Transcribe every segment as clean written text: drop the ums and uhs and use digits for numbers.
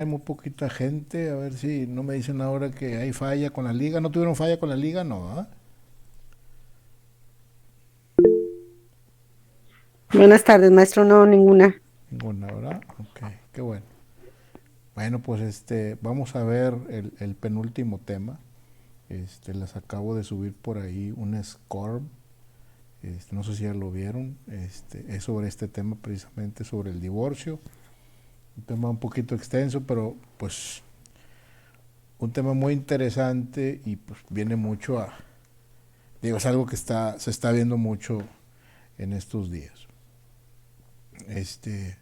Hay muy poquita gente, a ver si no me dicen ahora que hay falla con la liga. ¿No tuvieron falla con la liga? No, ¿ah? Buenas tardes, maestro. No, ninguna. Ninguna, ¿verdad? Ok, qué bueno. Bueno, pues vamos a ver el penúltimo tema. Les acabo de subir por ahí un score. No sé si ya lo vieron. Es sobre este tema precisamente, sobre el divorcio. Un tema un poquito extenso, pero pues un tema muy interesante y pues viene mucho a... Digo, es algo que se está viendo mucho en estos días. Este,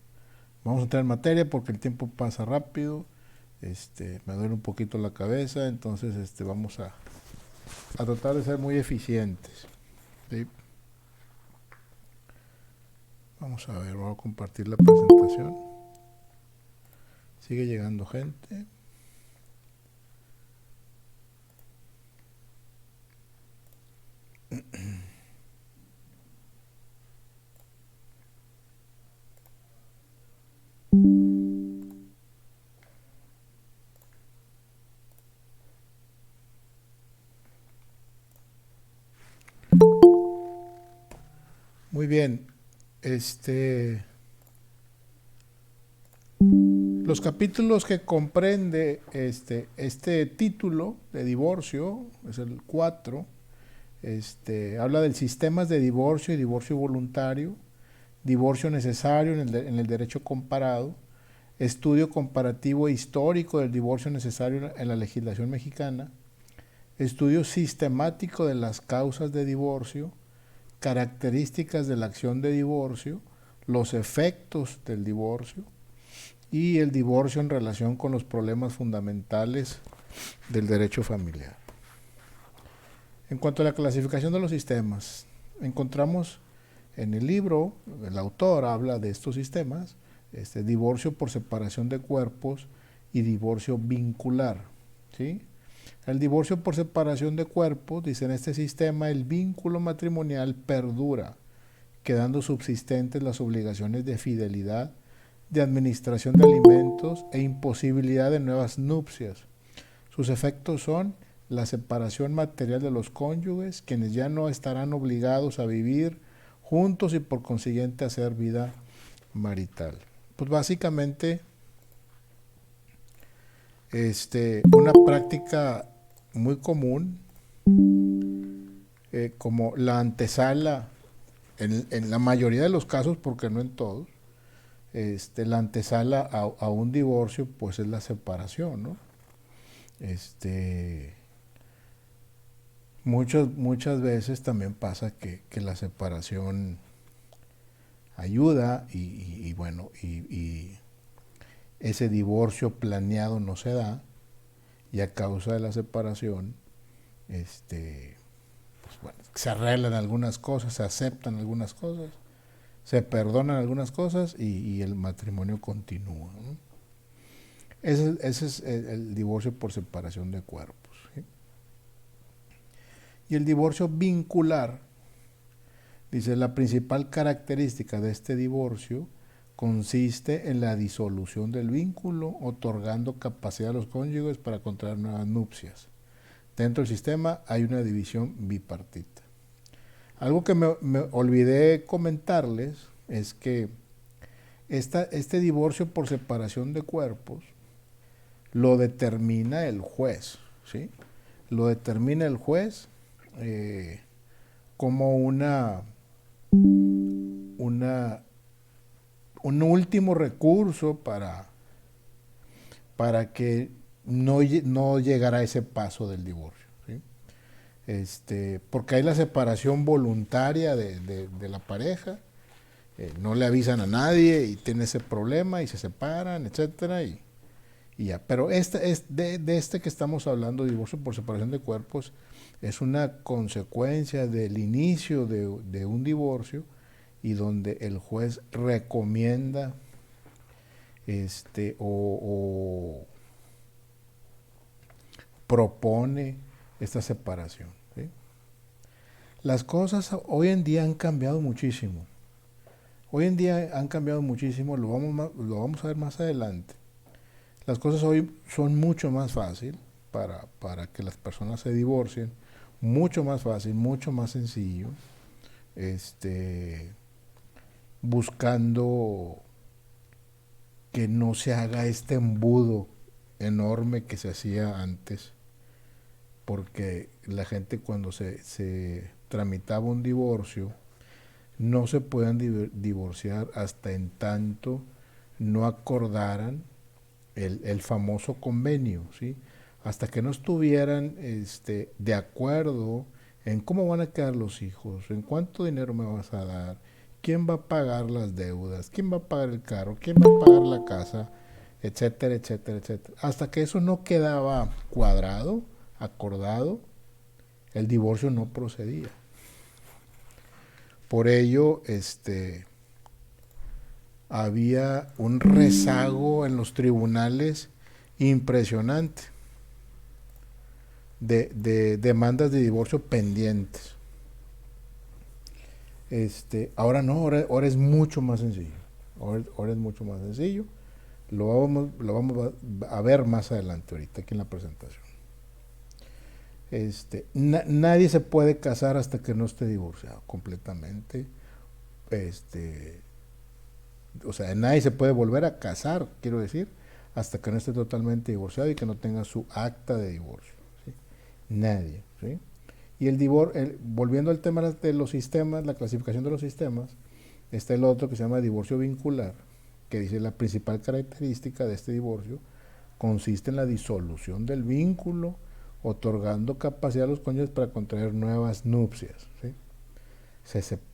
Vamos a entrar en materia porque el tiempo pasa rápido. Me duele un poquito la cabeza, entonces vamos a tratar de ser muy eficientes. ¿Sí? Vamos a ver, vamos a compartir la presentación. Sigue llegando gente. Muy bien. Este, los capítulos que comprende este título de divorcio, es el 4. Habla del sistemas de divorcio y divorcio voluntario, divorcio necesario en el derecho comparado, estudio comparativo e histórico del divorcio necesario en la legislación mexicana, estudio sistemático de las causas de divorcio, características de la acción de divorcio, los efectos del divorcio y el divorcio en relación con los problemas fundamentales del derecho familiar. En cuanto a la clasificación de los sistemas, encontramos en el libro, el autor habla de estos sistemas, divorcio por separación de cuerpos y divorcio vincular. ¿Sí? El divorcio por separación de cuerpos, dice en este sistema, el vínculo matrimonial perdura, quedando subsistentes las obligaciones de fidelidad, de administración de alimentos e imposibilidad de nuevas nupcias. Sus efectos son la separación material de los cónyuges, quienes ya no estarán obligados a vivir juntos y por consiguiente a hacer vida marital. Pues básicamente una práctica muy común, como la antesala, en la mayoría de los casos, porque no en todos, la antesala a un divorcio pues es la separación, ¿no? Este, muchas veces también pasa que la separación ayuda y bueno, y ese divorcio planeado no se da y a causa de la separación, pues bueno, se arreglan algunas cosas, se aceptan algunas cosas, se perdonan algunas cosas y el matrimonio continúa, ¿no? Ese es el divorcio por separación de cuerpos. ¿Sí? Y el divorcio vincular, dice, la principal característica de este divorcio consiste en la disolución del vínculo, otorgando capacidad a los cónyuges para contraer nuevas nupcias. Dentro del sistema hay una división bipartita. Algo que me olvidé comentarles es que este divorcio por separación de cuerpos lo determina el juez, ¿sí? Lo determina el juez como una, un último recurso para que no llegara a ese paso del divorcio. ¿Sí? Porque hay la separación voluntaria de la pareja, no le avisan a nadie y tiene ese problema y se separan, etcétera, y ya. Pero de este que estamos hablando, divorcio por separación de cuerpos, es una consecuencia del inicio de un divorcio y donde el juez recomienda o propone esta separación. ¿Sí? Las cosas hoy en día han cambiado muchísimo. Hoy en día han cambiado muchísimo, lo vamos a ver más adelante. Las cosas hoy son mucho más fácil para que las personas se divorcien, mucho más fácil, mucho más sencillo, este, buscando que no se haga este embudo enorme que se hacía antes, porque la gente cuando se tramitaba un divorcio, no se pueden divorciar hasta en tanto no acordaran el famoso convenio, ¿sí? Hasta que no estuvieran de acuerdo en cómo van a quedar los hijos, en cuánto dinero me vas a dar, quién va a pagar las deudas, quién va a pagar el carro, quién va a pagar la casa, etcétera, etcétera, etcétera. Hasta que eso no quedaba cuadrado, acordado, el divorcio no procedía. Por ello, había un rezago en los tribunales impresionante de demandas de divorcio pendientes. Ahora no, ahora es mucho más sencillo. Ahora es mucho más sencillo. Lo vamos a ver más adelante ahorita aquí en la presentación. Nadie se puede casar hasta que no esté divorciado completamente. O sea, nadie se puede volver a casar, quiero decir, hasta que no esté totalmente divorciado y que no tenga su acta de divorcio. ¿Sí? Nadie. ¿Sí? Y volviendo al tema de los sistemas, la clasificación de los sistemas, está el otro que se llama divorcio vincular, que dice la principal característica de este divorcio consiste en la disolución del vínculo, otorgando capacidad a los cónyuges para contraer nuevas nupcias. ¿Sí?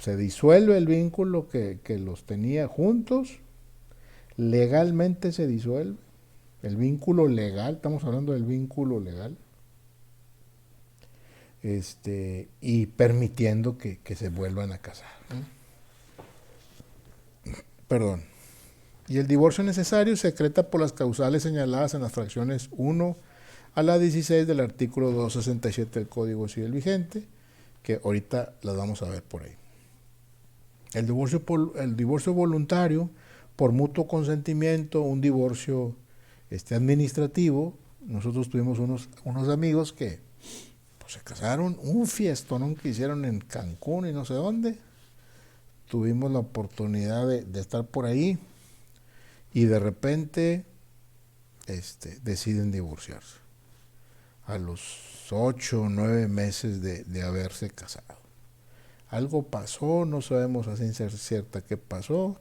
Se disuelve el vínculo que los tenía juntos, legalmente se disuelve, el vínculo legal, estamos hablando del vínculo legal, y permitiendo que se vuelvan a casar. Perdón. Y el divorcio necesario se decreta por las causales señaladas en las fracciones 1 a la 16 del artículo 267 del Código Civil vigente, que ahorita las vamos a ver por ahí. El divorcio voluntario por mutuo consentimiento, un divorcio administrativo. Nosotros tuvimos unos amigos que pues, se casaron, un fiestón que hicieron en Cancún y no sé dónde. Tuvimos la oportunidad de estar por ahí y de repente deciden divorciarse a los 8 o 9 meses de haberse casado. Algo pasó, no sabemos a ciencia cierta qué pasó.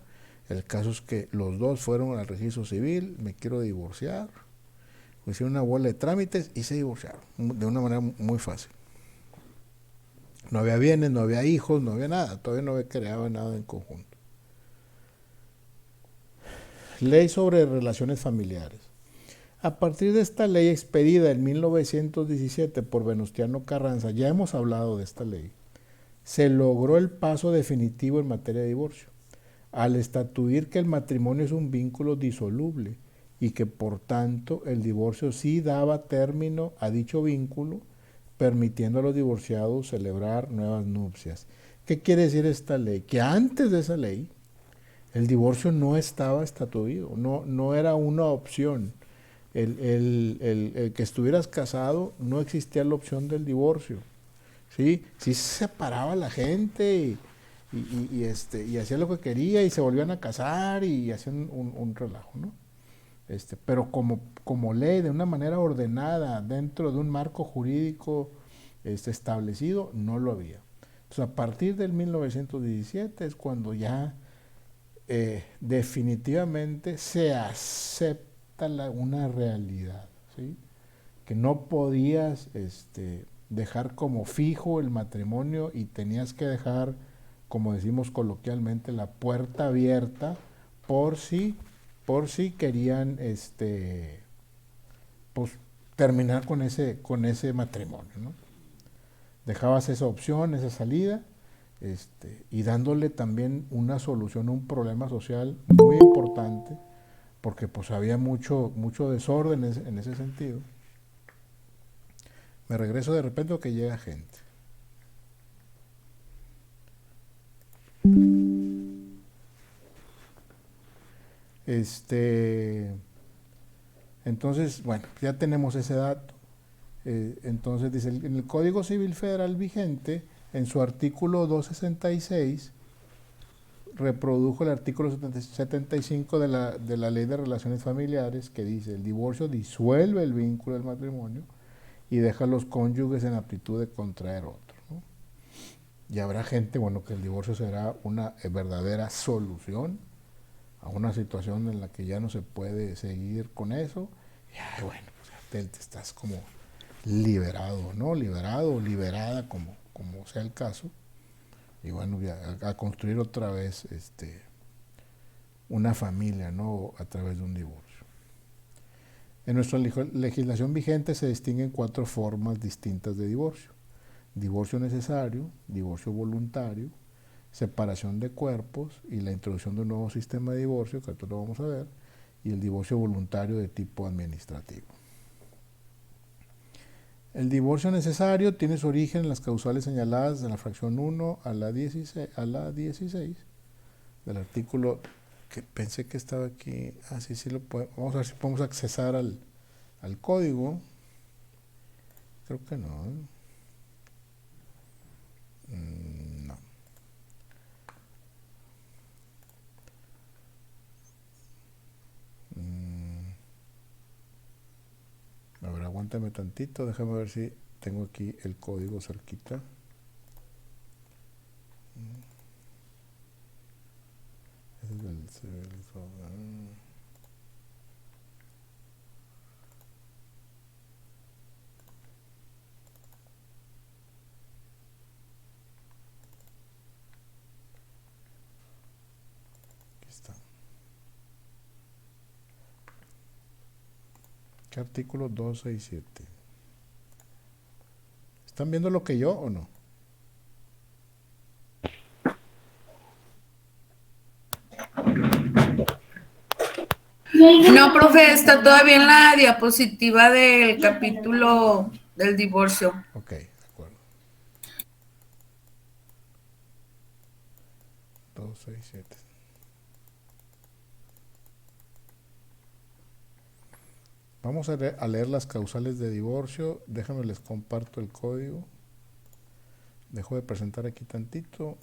El caso es que los dos fueron al registro civil, me quiero divorciar, hicieron una bola de trámites y se divorciaron de una manera muy fácil. No había bienes, no había hijos, no había nada, todavía no había creado nada en conjunto. Ley sobre relaciones familiares. A partir de esta ley expedida en 1917 por Venustiano Carranza, ya hemos hablado de esta ley, se logró el paso definitivo en materia de divorcio, al estatuir que el matrimonio es un vínculo disoluble y que por tanto el divorcio sí daba término a dicho vínculo, permitiendo a los divorciados celebrar nuevas nupcias. ¿Qué quiere decir esta ley? Que antes de esa ley el divorcio no estaba estatuido, no era una opción. El que estuvieras casado no existía la opción del divorcio. Sí se separaba la gente y hacía lo que quería y se volvían a casar y hacían un relajo, ¿no? Pero como ley, de una manera ordenada, dentro de un marco jurídico establecido, no lo había. Entonces, a partir del 1917 es cuando ya definitivamente se acepta una realidad, ¿sí? Que no podías dejar como fijo el matrimonio y tenías que dejar, como decimos coloquialmente, la puerta abierta por si querían pues, terminar con ese matrimonio, ¿no? Dejabas esa opción, esa salida, y dándole también una solución a un problema social muy importante, porque pues había mucho desorden en ese sentido. Me regreso de repente o que llega gente. Entonces, bueno, ya tenemos ese dato. Entonces dice, en el Código Civil Federal vigente, en su artículo 266, reprodujo el artículo 75 de la Ley de Relaciones Familiares, que dice, el divorcio disuelve el vínculo del matrimonio y deja a los cónyuges en aptitud de contraer otro, ¿no? Y habrá gente, bueno, que el divorcio será una verdadera solución a una situación en la que ya no se puede seguir con eso. Y bueno, pues te estás como liberado, ¿no? Liberado o liberada, como sea el caso. Y bueno, a construir otra vez una familia, ¿no? A través de un divorcio. En nuestra legislación vigente se distinguen 4 formas distintas de divorcio: divorcio necesario, divorcio voluntario, separación de cuerpos y la introducción de un nuevo sistema de divorcio, que esto lo vamos a ver, y el divorcio voluntario de tipo administrativo. El divorcio necesario tiene su origen en las causales señaladas de la fracción 1 a la 16 del artículo, que pensé que estaba aquí. Sí lo podemos. Vamos a ver si podemos accesar al código. Creo que no. No. A ver, aguántame tantito, déjame ver si tengo aquí el código cerquita. Ese es el aquí está. ¿Qué artículo 267? ¿Están viendo lo que yo o no? No, profe, está todavía en la diapositiva del capítulo del divorcio. Ok, de acuerdo. 267. Vamos a leer las causales de divorcio. Déjenme les comparto el código. Dejo de presentar aquí tantito.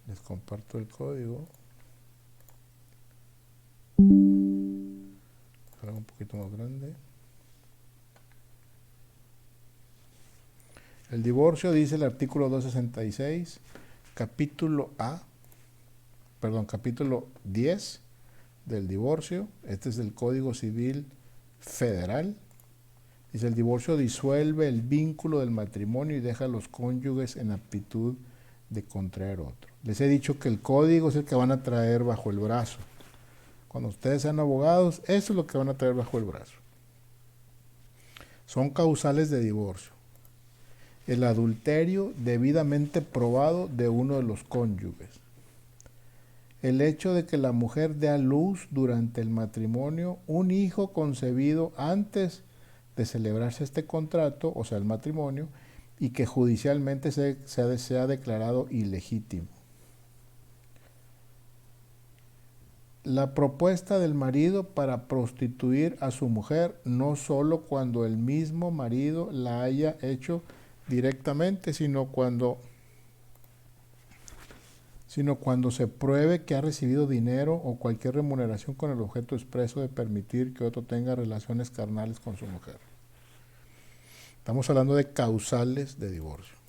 Les comparto el código. Hago un poquito más grande. El divorcio, dice el artículo 266, capítulo 10 del divorcio. Este es el Código Civil Federal. Dice, el divorcio disuelve el vínculo del matrimonio y deja a los cónyuges en aptitud de contraer otro. Les he dicho que el código es el que van a traer bajo el brazo. Cuando ustedes sean abogados, eso es lo que van a traer bajo el brazo. Son causales de divorcio: el adulterio debidamente probado de uno de los cónyuges, el hecho de que la mujer dé a luz durante el matrimonio un hijo concebido antes de celebrarse este contrato, o sea, el matrimonio, y que judicialmente sea declarado ilegítimo. La propuesta del marido para prostituir a su mujer, no solo cuando el mismo marido la haya hecho directamente, sino cuando se pruebe que ha recibido dinero o cualquier remuneración con el objeto expreso de permitir que otro tenga relaciones carnales con su mujer. Estamos hablando de causales de divorcio.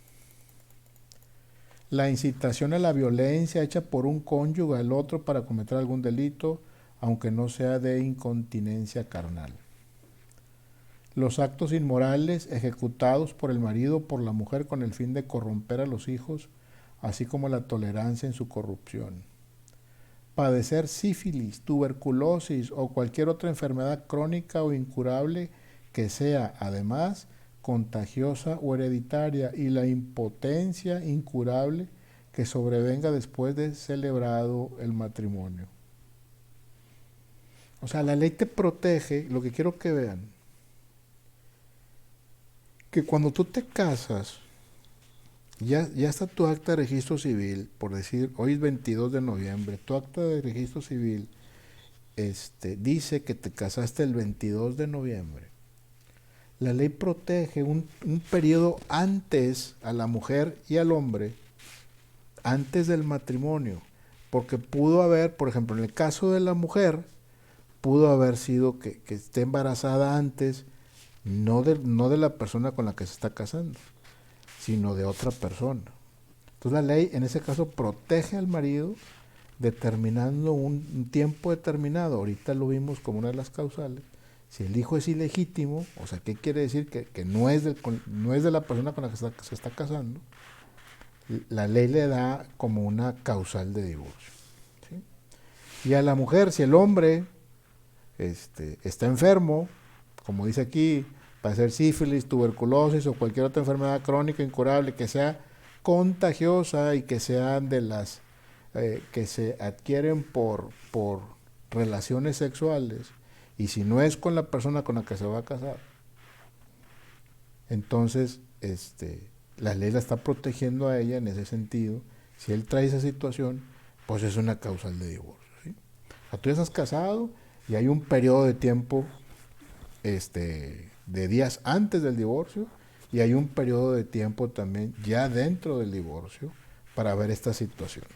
La incitación a la violencia hecha por un cónyuge al otro para cometer algún delito, aunque no sea de incontinencia carnal. Los actos inmorales ejecutados por el marido o por la mujer con el fin de corromper a los hijos, así como la tolerancia en su corrupción. Padecer sífilis, tuberculosis o cualquier otra enfermedad crónica o incurable que sea, además, contagiosa o hereditaria, y la impotencia incurable que sobrevenga después de celebrado el matrimonio. O sea, la ley te protege. Lo que quiero que vean, que cuando tú te casas, ya está tu acta de registro civil, por decir, hoy es 22 de noviembre, tu acta de registro civil, dice que te casaste el 22 de noviembre, la ley protege un periodo antes a la mujer y al hombre, antes del matrimonio, porque pudo haber, por ejemplo, en el caso de la mujer, pudo haber sido que esté embarazada antes, no de la persona con la que se está casando, sino de otra persona. Entonces la ley en ese caso protege al marido determinando un tiempo determinado. Ahorita lo vimos como una de las causales. Si el hijo es ilegítimo, o sea, ¿qué quiere decir? Que no es de la persona con la que se está casando, la ley le da como una causal de divorcio. ¿Sí? Y a la mujer, si el hombre está enfermo, como dice aquí, padecer sífilis, tuberculosis o cualquier otra enfermedad crónica incurable que sea contagiosa y que sean de las que se adquieren por relaciones sexuales, y si no es con la persona con la que se va a casar, entonces la ley la está protegiendo a ella en ese sentido. Si él trae esa situación, pues es una causal de divorcio, ¿sí? O sea, tú ya estás casado y hay un periodo de tiempo de días antes del divorcio, y hay un periodo de tiempo también ya dentro del divorcio para ver esta situación.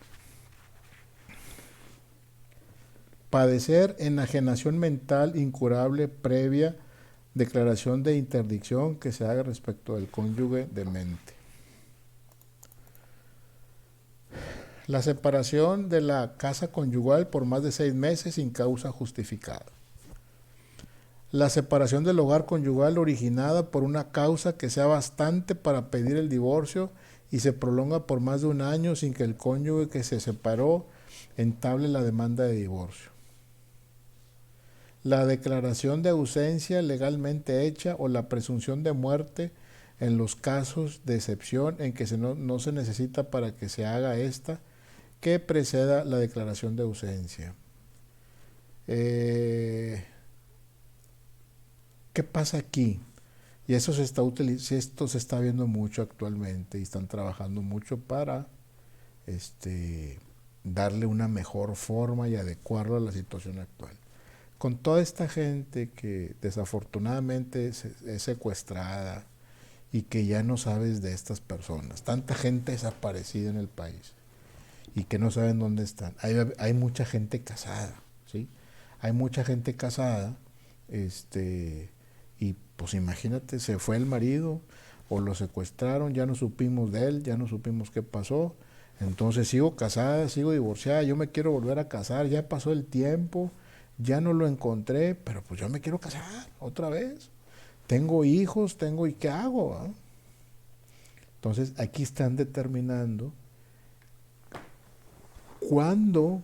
Padecer enajenación mental incurable previa declaración de interdicción que se haga respecto del cónyuge demente. La separación de la casa conyugal por más de 6 meses sin causa justificada. La separación del hogar conyugal originada por una causa que sea bastante para pedir el divorcio y se prolonga por más de 1 año sin que el cónyuge que se separó entable la demanda de divorcio. La declaración de ausencia legalmente hecha o la presunción de muerte en los casos de excepción en que no se necesita para que se haga esta que preceda la declaración de ausencia. ¿Qué pasa aquí? Y esto se está viendo mucho actualmente y están trabajando mucho para darle una mejor forma y adecuarlo a la situación actual. Con toda esta gente que desafortunadamente es secuestrada y que ya no sabes de estas personas, tanta gente desaparecida en el país y que no saben dónde están. Hay mucha gente casada, ¿sí? Hay mucha gente casada, y pues imagínate, se fue el marido o lo secuestraron, ya no supimos de él, ya no supimos qué pasó, entonces sigo casada, sigo divorciada, yo me quiero volver a casar, ya pasó el tiempo, ya no lo encontré, pero pues yo me quiero casar otra vez, tengo hijos, ¿y qué hago? ¿Eh? Entonces aquí están determinando cuándo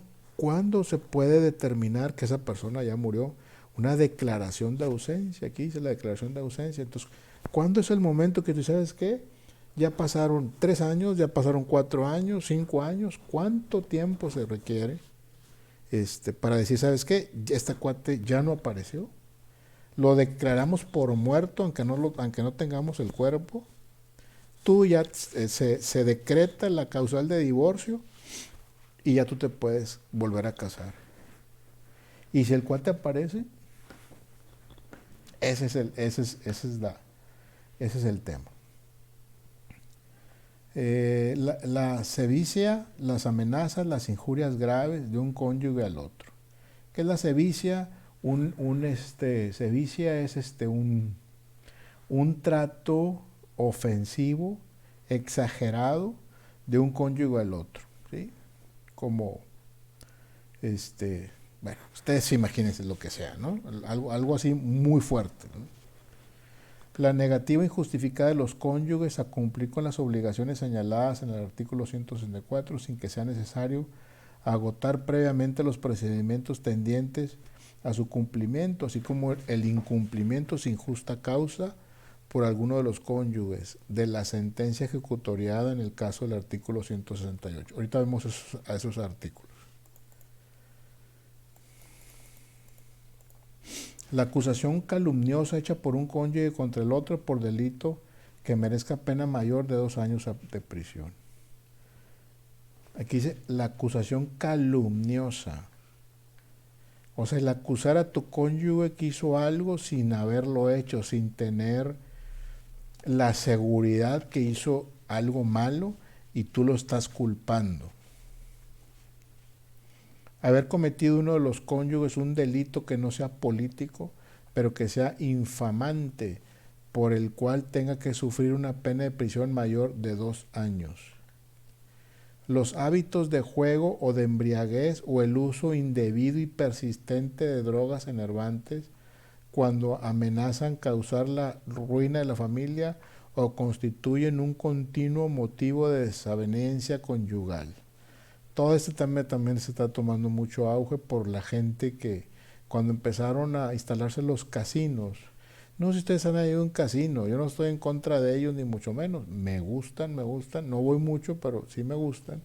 se puede determinar que esa persona ya murió. Una declaración de ausencia, aquí dice la declaración de ausencia. Entonces, ¿cuándo es el momento que tú sabes qué? Ya pasaron 3 años, ya pasaron 4 años, 5 años, ¿cuánto tiempo se requiere para decir, ¿sabes qué? Este cuate ya no apareció. Lo declaramos por muerto, aunque no tengamos el cuerpo. Tú ya se decreta la causal de divorcio y ya tú te puedes volver a casar. Y si el cuate aparece, ese es el tema. La sevicia, las amenazas, las injurias graves de un cónyuge al otro. ¿Qué es la sevicia? Sevicia es un trato ofensivo, exagerado de un cónyuge al otro, ¿sí? Como, bueno, ustedes imagínense lo que sea, ¿no? Algo así muy fuerte, ¿no? La negativa injustificada de los cónyuges a cumplir con las obligaciones señaladas en el artículo 164 sin que sea necesario agotar previamente los procedimientos tendientes a su cumplimiento, así como el incumplimiento sin justa causa por alguno de los cónyuges de la sentencia ejecutoriada en el caso del artículo 168. Ahorita vemos a esos artículos. La acusación calumniosa hecha por un cónyuge contra el otro por delito que merezca pena mayor de 2 años de prisión. Aquí dice la acusación calumniosa. O sea, el acusar a tu cónyuge que hizo algo sin haberlo hecho, sin tener la seguridad que hizo algo malo y tú lo estás culpando. Haber cometido uno de los cónyuges un delito que no sea político, pero que sea infamante, por el cual tenga que sufrir una pena de prisión mayor de 2 años. Los hábitos de juego o de embriaguez o el uso indebido y persistente de drogas enervantes cuando amenazan causar la ruina de la familia o constituyen un continuo motivo de desavenencia conyugal. Todo esto también se está tomando mucho auge por la gente que cuando empezaron a instalarse los casinos, no sé si ustedes han ido a un casino, yo no estoy en contra de ellos ni mucho menos, me gustan, no voy mucho, pero sí me gustan,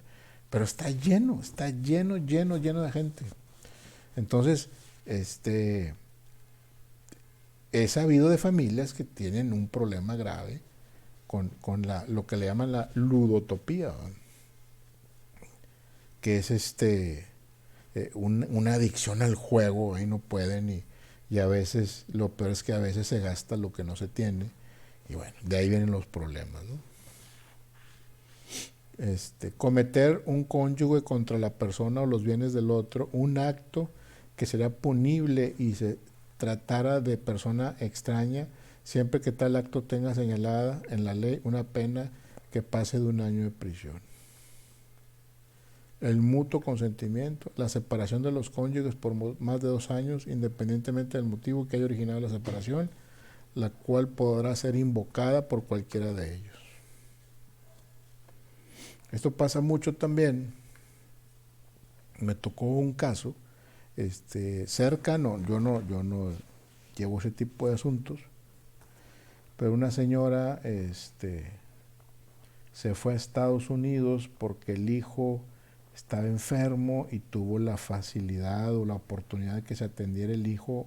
pero está lleno de gente. Entonces, he sabido de familias que tienen un problema grave con lo que le llaman la ludotopía, ¿no? Que es una adicción al juego, ahí no pueden y a veces, lo peor es que a veces se gasta lo que no se tiene y bueno, de ahí vienen los problemas, ¿no? Cometer un cónyuge contra la persona o los bienes del otro, un acto que será punible y se tratara de persona extraña, siempre que tal acto tenga señalada en la ley una pena que pase de 1 año de prisión. El mutuo consentimiento, la separación de los cónyuges por más de 2 años, independientemente del motivo que haya originado la separación, la cual podrá ser invocada por cualquiera de ellos. Esto pasa mucho también. Me tocó un caso cercano, yo no llevo ese tipo de asuntos, pero una señora se fue a Estados Unidos porque el hijo estaba enfermo y tuvo la facilidad o la oportunidad de que se atendiera el hijo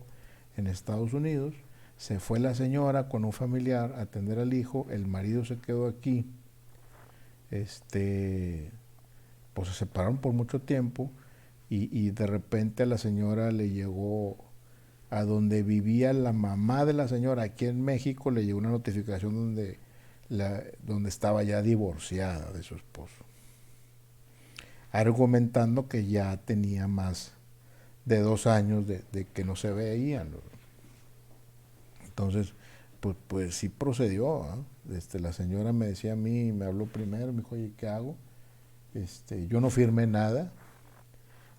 en Estados Unidos. Se fue la señora con un familiar a atender al hijo, el marido se quedó aquí, pues se separaron por mucho tiempo y de repente a la señora le llegó, a donde vivía la mamá de la señora aquí en México, le llegó una notificación donde estaba ya divorciada de su esposo, argumentando que ya tenía más de 2 años de que no se veían. Entonces, pues sí procedió, ¿eh? La señora me decía a mí, me habló primero, me dijo, oye, ¿qué hago? Yo no firmé nada,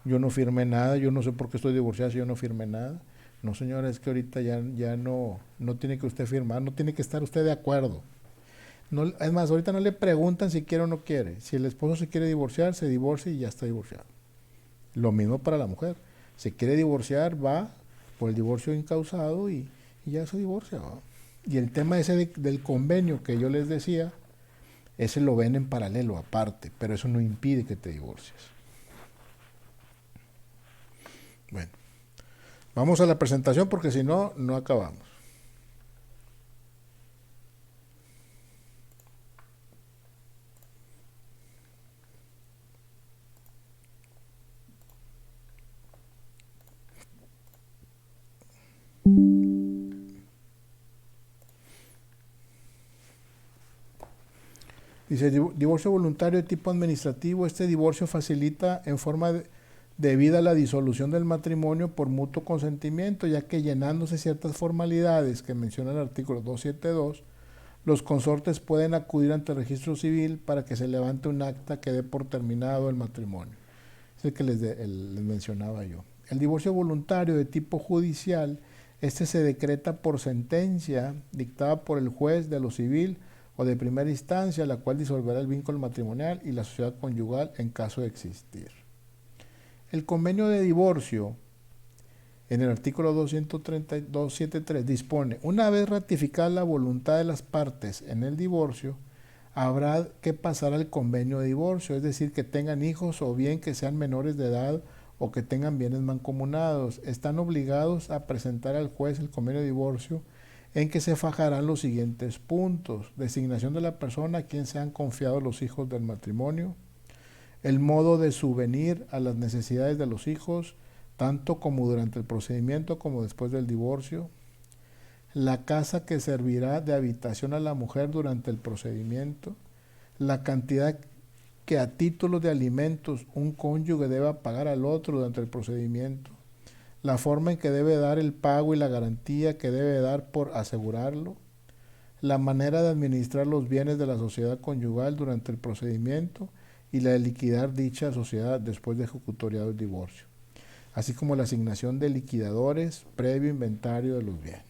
yo no sé por qué estoy divorciada si yo no firmé nada. No, señora, es que ahorita ya no tiene que usted firmar, no tiene que estar usted de acuerdo. No, es más, ahorita no le preguntan si quiere o no quiere. Si el esposo se quiere divorciar, se divorcia y ya está divorciado. Lo mismo para la mujer. Se quiere divorciar, va por el divorcio incausado y ya se divorcia, ¿no? Y el tema ese del convenio que yo les decía, ese lo ven en paralelo, aparte, pero eso no impide que te divorcies. Bueno, vamos a la presentación porque si no, no acabamos. Dice, divorcio voluntario de tipo administrativo. Este divorcio facilita en forma debida la disolución del matrimonio por mutuo consentimiento, ya que llenándose ciertas formalidades que menciona el artículo 272, los consortes pueden acudir ante el registro civil para que se levante un acta que dé por terminado el matrimonio. Es el que les mencionaba yo. El divorcio voluntario de tipo judicial, se decreta por sentencia dictada por el juez de lo civil o de primera instancia, la cual disolverá el vínculo matrimonial y la sociedad conyugal en caso de existir. El convenio de divorcio, en el artículo 273, dispone, una vez ratificada la voluntad de las partes en el divorcio, habrá que pasar al convenio de divorcio, es decir, que tengan hijos o bien que sean menores de edad o que tengan bienes mancomunados. Están obligados a presentar al juez el convenio de divorcio, en que se fajarán los siguientes puntos: designación de la persona a quien se han confiado los hijos del matrimonio, el modo de subvenir a las necesidades de los hijos, tanto como durante el procedimiento como después del divorcio, la casa que servirá de habitación a la mujer durante el procedimiento, la cantidad que a título de alimentos un cónyuge deba pagar al otro durante el procedimiento, la forma en que debe dar el pago y la garantía que debe dar por asegurarlo, la manera de administrar los bienes de la sociedad conyugal durante el procedimiento y la de liquidar dicha sociedad después de ejecutoriado el divorcio, así como la asignación de liquidadores previo inventario de los bienes.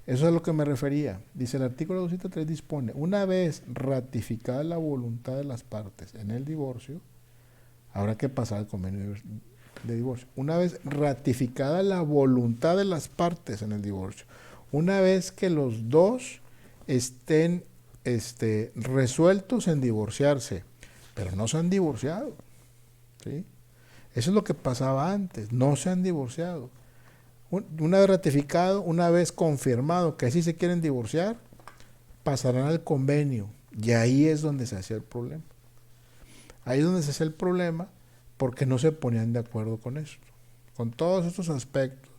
Eso es a lo que me refería. Dice el artículo 203 dispone, una vez ratificada la voluntad de las partes en el divorcio, habrá que pasar al convenio de divorcio. Una vez ratificada la voluntad de las partes en el divorcio, una vez que los dos estén resueltos en divorciarse, pero no se han divorciado, ¿sí? Eso es lo que pasaba antes, no se han divorciado. Una vez ratificado, una vez confirmado que así se quieren divorciar, pasarán al convenio, y ahí es donde se hacía el problema. Ahí es donde se hacía el problema porque no se ponían de acuerdo con esto. Con todos estos aspectos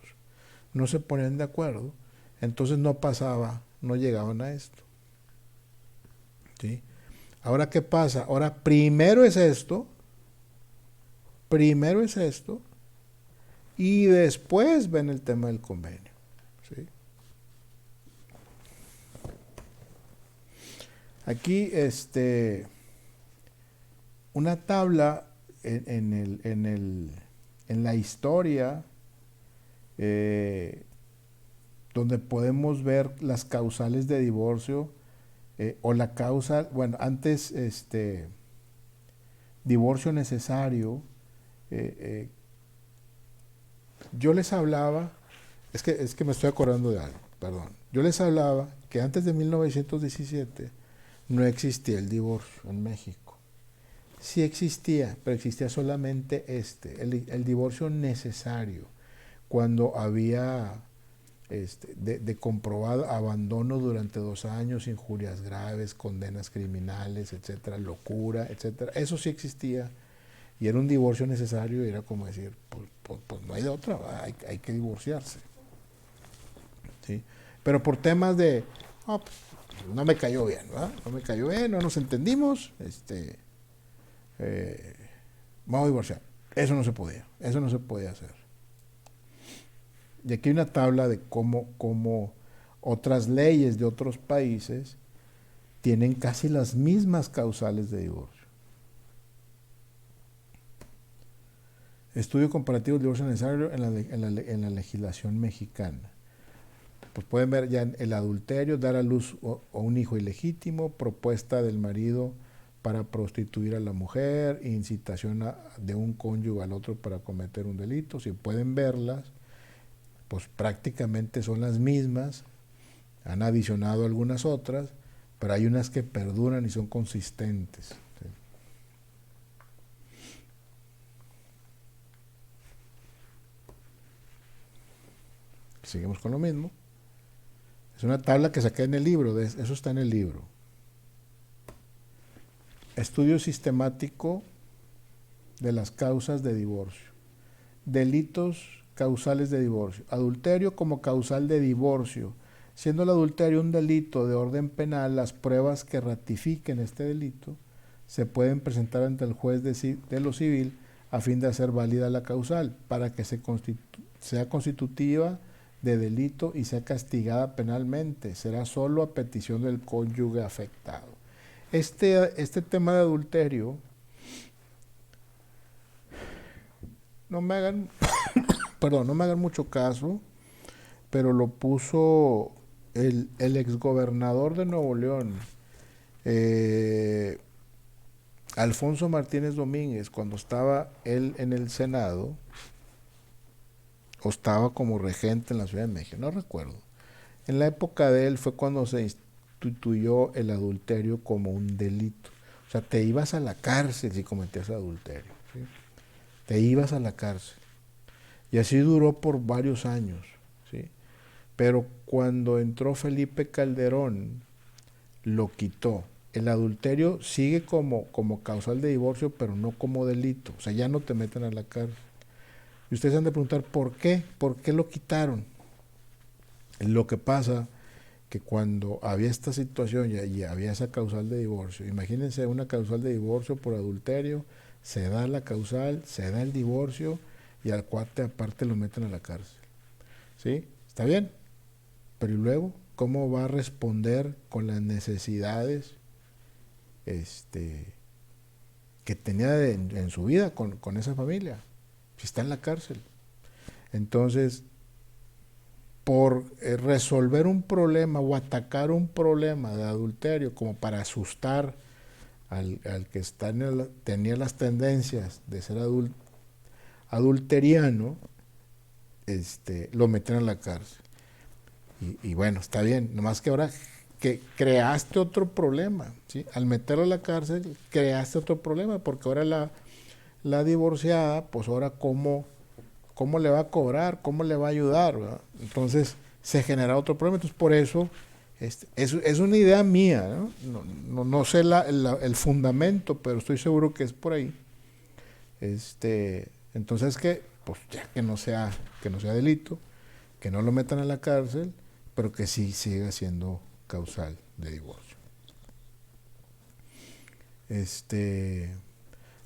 no se ponían de acuerdo, entonces no pasaba, no llegaban a esto. ¿Sí? Ahora, ¿qué pasa? Ahora, primero es esto, y después ven el tema del convenio. ¿Sí? Aquí, una tabla en la historia, donde podemos ver las causales de divorcio, o la causa, bueno, antes, divorcio necesario. Yo les hablaba, es que me estoy acordando de algo, perdón. Yo les hablaba que antes de 1917 no existía el divorcio en México. Sí existía, pero existía solamente el divorcio necesario, cuando había de comprobado abandono durante 2 años, injurias graves, condenas criminales, etcétera, locura, etcétera. Eso sí existía. Y era un divorcio necesario, y era como decir, pues no hay de otra, hay que divorciarse. ¿Sí? Pero por temas de, pues, no me cayó bien, ¿verdad? No me cayó bien, no nos entendimos, vamos a divorciar. Eso no se podía hacer. Y aquí hay una tabla de cómo otras leyes de otros países tienen casi las mismas causales de divorcio. Estudio comparativo del divorcio necesario en la legislación mexicana. Pues pueden ver ya el adulterio, dar a luz o un hijo ilegítimo, propuesta del marido para prostituir a la mujer, incitación de un cónyuge al otro para cometer un delito. Si pueden verlas, pues prácticamente son las mismas. Han adicionado algunas otras, pero hay unas que perduran y son consistentes. Seguimos con lo mismo. Es una tabla que saqué en el libro, eso está en el libro. Estudio sistemático de las causas de divorcio. Delitos causales de divorcio. Adulterio como causal de divorcio. Siendo el adulterio un delito de orden penal, las pruebas que ratifiquen este delito se pueden presentar ante el juez de lo civil a fin de hacer válida la causal, para que sea constitutiva de delito y sea castigada penalmente. Será solo a petición del cónyuge afectado. Este tema de adulterio, no me hagan mucho caso, pero lo puso el exgobernador de Nuevo León, Alfonso Martínez Domínguez, cuando estaba él en el Senado, o estaba como regente en la Ciudad de México, no recuerdo. En la época de él fue cuando se instituyó el adulterio como un delito. O sea, te ibas a la cárcel si cometías adulterio, ¿sí? Te ibas a la cárcel. Y así duró por varios años, ¿sí? Pero cuando entró Felipe Calderón, lo quitó. El adulterio sigue como causal de divorcio, pero no como delito. O sea, ya no te meten a la cárcel. Y ustedes han de preguntar, ¿por qué? ¿Por qué lo quitaron? Lo que pasa que cuando había esta situación y había esa causal de divorcio, imagínense una causal de divorcio por adulterio, se da la causal, se da el divorcio y al cuate aparte lo meten a la cárcel. ¿Sí? ¿Está bien? Pero ¿y luego cómo va a responder con las necesidades que tenía en su vida con esa familia? Si está en la cárcel. Entonces, por resolver un problema o atacar un problema de adulterio como para asustar al que tenía las tendencias de ser adulteriano, lo meten a la cárcel. Y bueno, está bien, nomás que ahora que creaste otro problema, ¿sí? Al meterlo a la cárcel, creaste otro problema, porque ahora la divorciada, pues ahora cómo le va a cobrar, cómo le va a ayudar, ¿verdad? Entonces se genera otro problema. Entonces por eso es una idea mía, ¿no? No sé el fundamento, pero estoy seguro que es por ahí. Entonces pues ya que no sea delito, que no lo metan a la cárcel, pero que sí siga siendo causal de divorcio.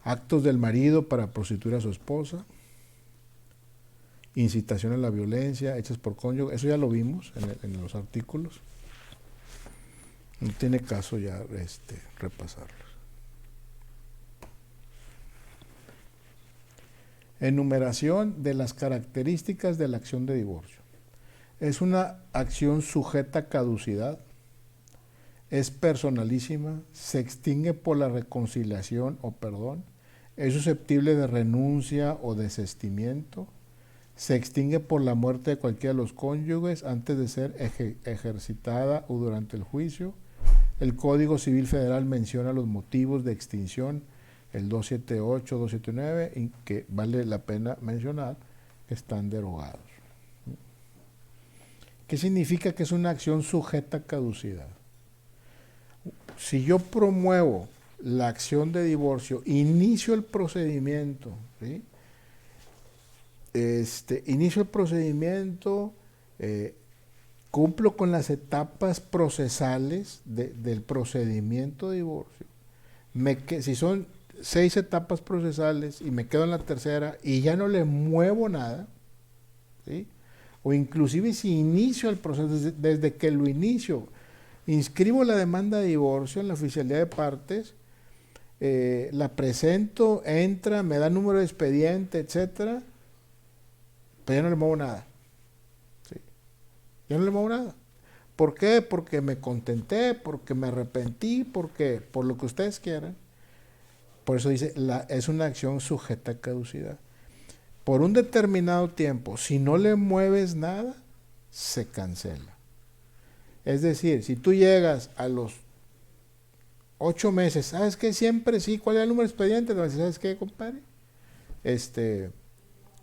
Actos del marido para prostituir a su esposa, incitación a la violencia hechas por cónyuge, eso ya lo vimos en los artículos. No tiene caso ya repasarlos. Enumeración de las características de la acción de divorcio. Es una acción sujeta a caducidad, es personalísima, se extingue por la reconciliación o perdón, es susceptible de renuncia o desistimiento, se extingue por la muerte de cualquiera de los cónyuges antes de ser ejercitada o durante el juicio. El Código Civil Federal menciona los motivos de extinción, el 278, 279, y que vale la pena mencionar que están derogados. ¿Qué significa que es una acción sujeta a caducidad? Si yo promuevo la acción de divorcio, inicio el procedimiento, ¿sí? Inicio el procedimiento, cumplo con las etapas procesales del procedimiento de divorcio. Si son 6 etapas procesales y me quedo en la tercera y ya no le muevo nada, ¿sí? O inclusive si inicio el proceso, desde que lo inicio, inscribo la demanda de divorcio en la oficialidad de partes, la presento, entra, me da número de expediente, etcétera, pero ya no le muevo nada. ¿Sí? Ya no le muevo nada. ¿Por qué? Porque me contenté, porque me arrepentí, porque por lo que ustedes quieran. Por eso dice, es una acción sujeta a caducidad. Por un determinado tiempo, si no le mueves nada, se cancela. Es decir, si tú llegas a los 8 meses, ¿sabes qué? Siempre sí, ¿cuál es el número de expediente? ¿Sabes qué, compadre?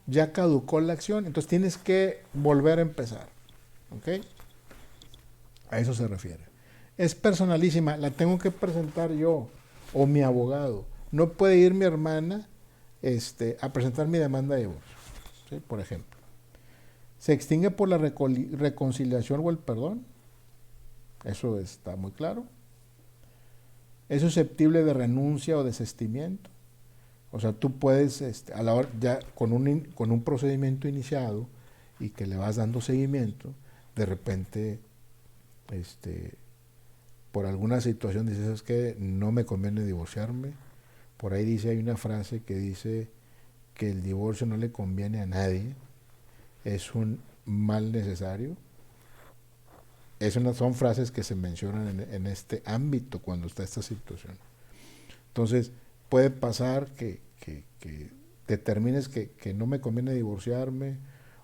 Ya caducó la acción, entonces tienes que volver a empezar. ¿Ok? A eso se refiere. Es personalísima, la tengo que presentar yo o mi abogado. No puede ir mi hermana a presentar mi demanda de divorcio, ¿sí? Por ejemplo. Se extingue por la reconciliación o el perdón. Eso está muy claro. Es susceptible de renuncia o desistimiento. O sea, tú puedes, a la hora, ya con un procedimiento iniciado y que le vas dando seguimiento, de repente, por alguna situación dices, ¿sabes qué? No me conviene divorciarme. Por ahí hay una frase que dice que el divorcio no le conviene a nadie, es un mal necesario. Son frases que se mencionan en este ámbito cuando está esta situación. Entonces, puede pasar que determines que no me conviene divorciarme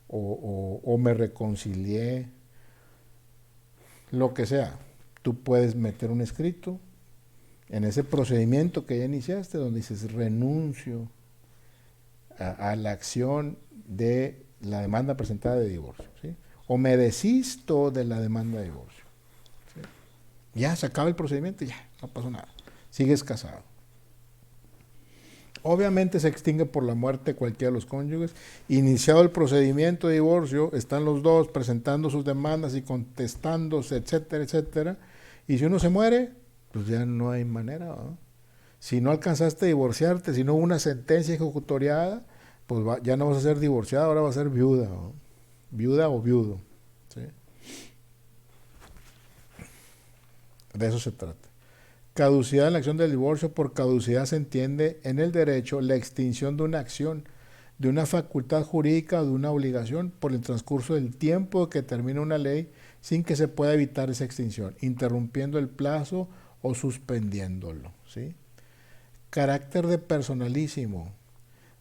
o me reconcilié, lo que sea. Tú puedes meter un escrito en ese procedimiento que ya iniciaste, donde dices renuncio a la acción de la demanda presentada de divorcio, ¿sí? O me desisto de la demanda de divorcio, ¿sí? Ya se acaba el procedimiento, ya no pasó nada, sigues casado. Obviamente se extingue por la muerte de cualquiera de los cónyuges. Iniciado el procedimiento de divorcio, están los dos presentando sus demandas y contestándose, etcétera, etcétera. Y si uno se muere, pues ya no hay manera, ¿no? Si no alcanzaste a divorciarte, si no hubo una sentencia ejecutoriada, pues ya no vas a ser divorciada, ahora vas a ser viuda, ¿no? Viuda o viudo, ¿sí? De eso se trata. Caducidad en la acción del divorcio. Por caducidad se entiende en el derecho la extinción de una acción, de una facultad jurídica o de una obligación por el transcurso del tiempo que termina una ley sin que se pueda evitar esa extinción, interrumpiendo el plazo o suspendiéndolo, ¿sí? Carácter de personalísimo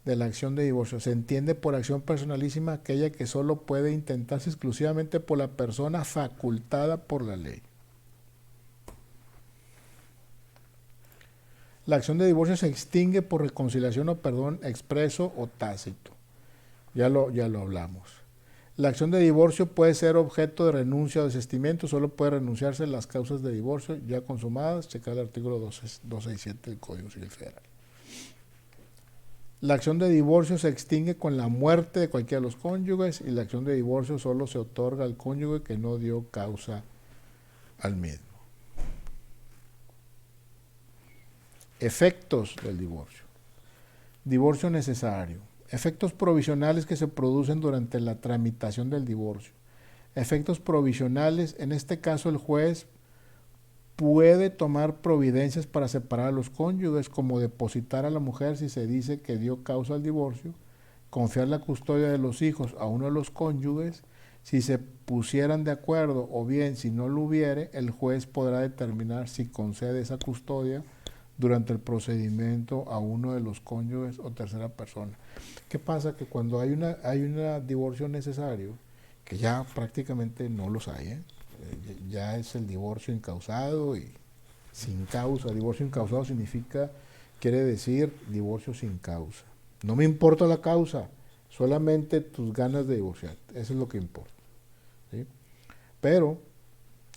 de la acción de divorcio. Se entiende por acción personalísima aquella que solo puede intentarse exclusivamente por la persona facultada por la ley. La acción de divorcio se extingue por reconciliación o perdón expreso o tácito. Ya lo hablamos. La acción de divorcio puede ser objeto de renuncia o desistimiento, solo puede renunciarse en las causas de divorcio ya consumadas, checar el artículo 267 del Código Civil Federal. La acción de divorcio se extingue con la muerte de cualquiera de los cónyuges y la acción de divorcio solo se otorga al cónyuge que no dio causa al mismo. Efectos del divorcio. Divorcio necesario. Efectos provisionales que se producen durante la tramitación del divorcio. Efectos provisionales, en este caso el juez puede tomar providencias para separar a los cónyuges, como depositar a la mujer si se dice que dio causa al divorcio, confiar la custodia de los hijos a uno de los cónyuges, si se pusieran de acuerdo o bien si no lo hubiere, el juez podrá determinar si concede esa custodia durante el procedimiento a uno de los cónyuges o tercera persona. ¿Qué pasa? Que cuando hay un divorcio necesario, que ya prácticamente no los hay, ya es el divorcio incausado y sin causa. Divorcio incausado quiere decir divorcio sin causa. No me importa la causa, solamente tus ganas de divorciar, eso es lo que importa, ¿sí? Pero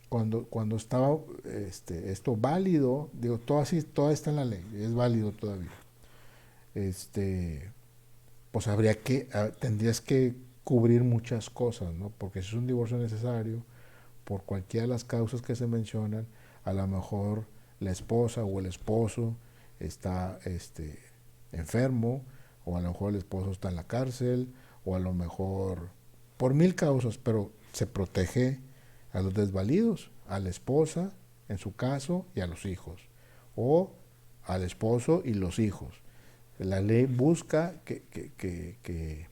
cuando estaba esto válido, digo, todo está en la ley, es válido todavía, pues tendrías que cubrir muchas cosas, ¿no? Porque si es un divorcio necesario, por cualquiera de las causas que se mencionan, a lo mejor la esposa o el esposo está enfermo, o a lo mejor el esposo está en la cárcel, o a lo mejor por 1000 causas, pero se protege a los desvalidos, a la esposa, en su caso, y a los hijos, o al esposo y los hijos. La ley busca que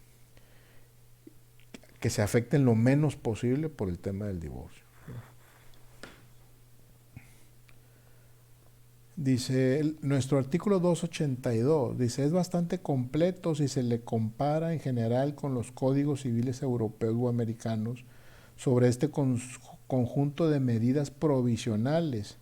se afecten lo menos posible por el tema del divorcio. Dice nuestro artículo 282, dice, es bastante completo si se le compara en general con los códigos civiles europeos o americanos sobre este conjunto de medidas provisionales.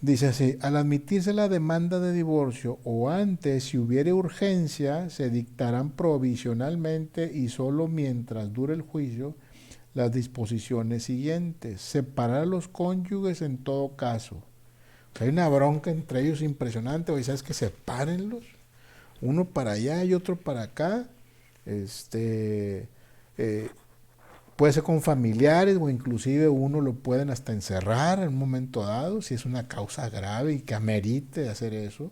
Dice así, al admitirse la demanda de divorcio o antes, si hubiere urgencia, se dictarán provisionalmente y solo mientras dure el juicio las disposiciones siguientes. Separar a los cónyuges en todo caso. Hay una bronca entre ellos impresionante, oye, ¿sabes qué? Sepárenlos, uno para allá y otro para acá. Puede ser con familiares o inclusive uno lo pueden hasta encerrar en un momento dado, si es una causa grave y que amerite hacer eso.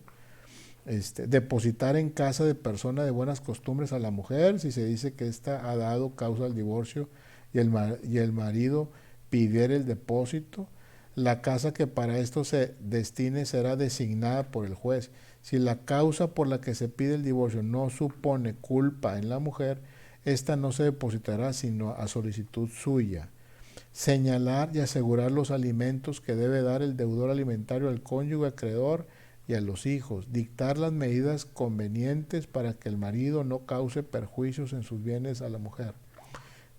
Depositar en casa de persona de buenas costumbres a la mujer, si se dice que ésta ha dado causa al divorcio y el marido pidiera el depósito. La casa que para esto se destine será designada por el juez. Si la causa por la que se pide el divorcio no supone culpa en la mujer, esta no se depositará sino a solicitud suya. Señalar y asegurar los alimentos que debe dar el deudor alimentario al cónyuge acreedor y a los hijos. Dictar las medidas convenientes para que el marido no cause perjuicios en sus bienes a la mujer.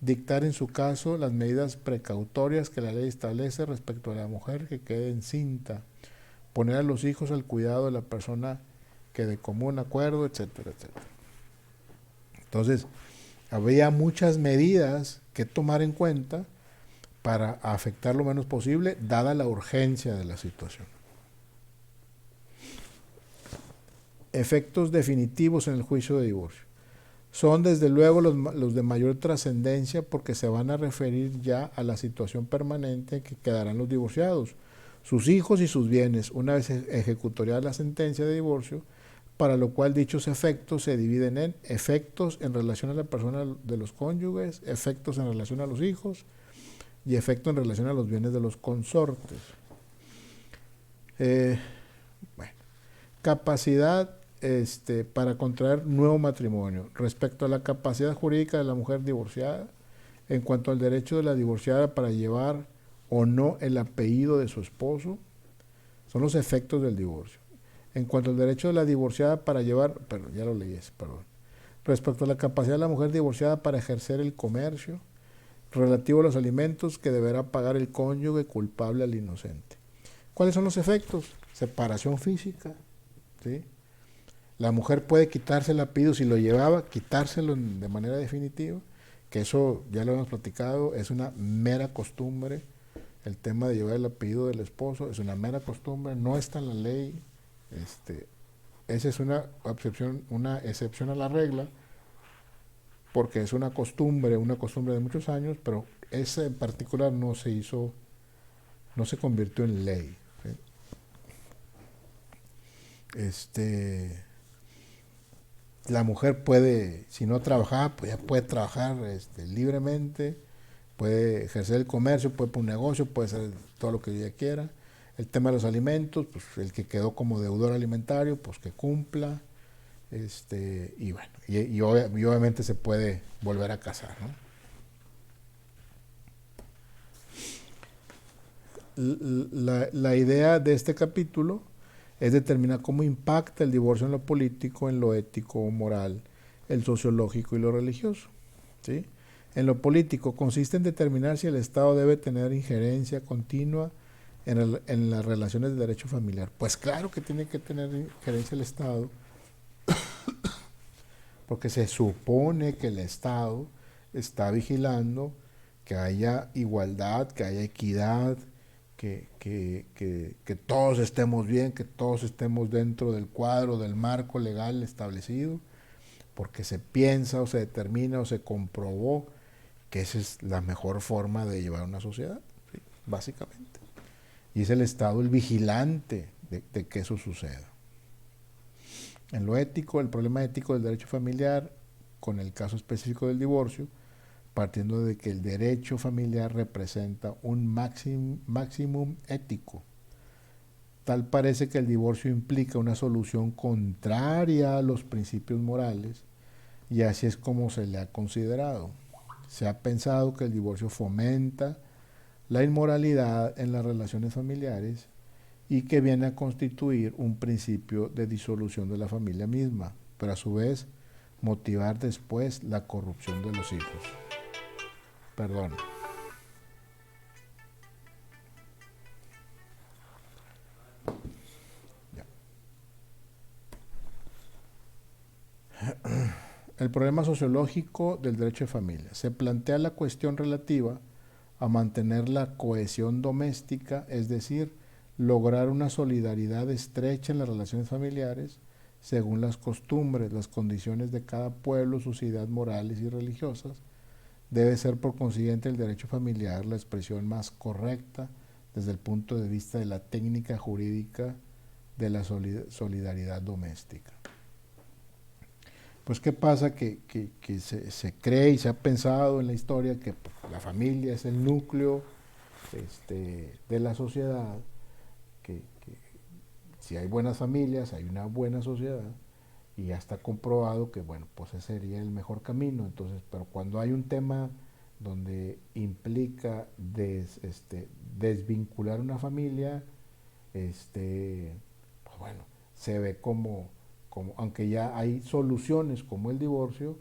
Dictar en su caso las medidas precautorias que la ley establece respecto a la mujer que quede encinta. Poner a los hijos al cuidado de la persona que de común acuerdo, etcétera, etcétera. Entonces, había muchas medidas que tomar en cuenta para afectar lo menos posible, dada la urgencia de la situación. efectos definitivos en el juicio de divorcio. Son desde luego los de mayor trascendencia porque se van a referir ya a la situación permanente en que quedarán los divorciados, sus hijos y sus bienes, una vez ejecutoriada la sentencia de divorcio, para lo cual dichos efectos se dividen en efectos en relación a la persona de los cónyuges, efectos en relación a los hijos y efectos en relación a los bienes de los consortes. Bueno, capacidad para contraer nuevo matrimonio. Respecto a la capacidad jurídica de la mujer divorciada, en cuanto al derecho de la divorciada para llevar o no el apellido de su esposo, son los efectos del divorcio. En cuanto al derecho de la divorciada para llevar, perdón, ya lo leí, perdón. Respecto a la capacidad de la mujer divorciada para ejercer el comercio, relativo a los alimentos que deberá pagar el cónyuge culpable al inocente. ¿Cuáles son los efectos? Separación física, ¿sí? La mujer puede quitarse el apellido si lo llevaba, quitárselo de manera definitiva, que eso ya lo hemos platicado, es una mera costumbre. El tema de llevar el apellido del esposo es una mera costumbre, no está en la ley. Esa es una excepción a la regla, porque es una costumbre de muchos años, pero esa en particular no se convirtió en ley, ¿sí? La mujer puede, si no trabajaba, pues ya puede trabajar libremente, puede ejercer el comercio, puede poner un negocio, puede hacer todo lo que ella quiera. El tema de los alimentos, pues el que quedó como deudor alimentario, pues que cumpla. Y bueno, y obviamente se puede volver a casar, ¿no? La idea de este capítulo es determinar cómo impacta el divorcio en lo político, en lo ético o moral, el sociológico y lo religioso, ¿sí? En lo político consiste en determinar si el Estado debe tener injerencia continua en las relaciones de derecho familiar. Pues claro que tiene que tener injerencia el Estado, porque se supone que el Estado está vigilando que haya igualdad, que haya equidad, que todos estemos bien, que todos estemos dentro del cuadro, del marco legal establecido, porque se piensa o se determina o se comprobó que esa es la mejor forma de llevar una sociedad, ¿sí? Básicamente. Y es el Estado el vigilante de que eso suceda. En lo ético, el problema ético del derecho familiar, con el caso específico del divorcio, partiendo de que el derecho familiar representa un máximum ético. Tal parece que el divorcio implica una solución contraria a los principios morales, y así es como se le ha considerado. Se ha pensado que el divorcio fomenta la inmoralidad en las relaciones familiares y que viene a constituir un principio de disolución de la familia misma, pero a su vez motivar después la corrupción de los hijos. Perdón. Ya. El problema sociológico del derecho de familia. Se plantea la cuestión relativa a mantener la cohesión doméstica, es decir, lograr una solidaridad estrecha en las relaciones familiares según las costumbres, las condiciones de cada pueblo, sus ideas morales y religiosas. Debe ser por consiguiente el derecho familiar la expresión más correcta desde el punto de vista de la técnica jurídica de la solidaridad doméstica. Pues, ¿qué pasa? Que se cree y se ha pensado en la historia que la familia es el núcleo de la sociedad, que si hay buenas familias, hay una buena sociedad, y ya está comprobado que, bueno, pues ese sería el mejor camino. Entonces, pero cuando hay un tema donde implica desvincular una familia, pues bueno, se ve como, aunque ya hay soluciones como el divorcio,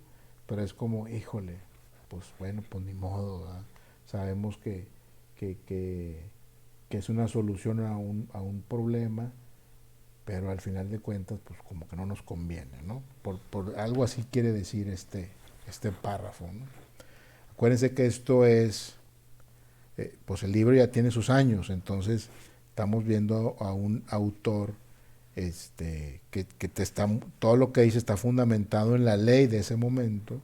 pero es como, híjole, pues bueno, pues ni modo, ¿verdad? Sabemos que es una solución a un problema, pero al final de cuentas, pues como que no nos conviene, ¿no? Por algo así quiere decir este párrafo, ¿no? Acuérdense que esto es, pues el libro ya tiene sus años, entonces estamos viendo a un autor que todo lo que dice está fundamentado en la ley de ese momento,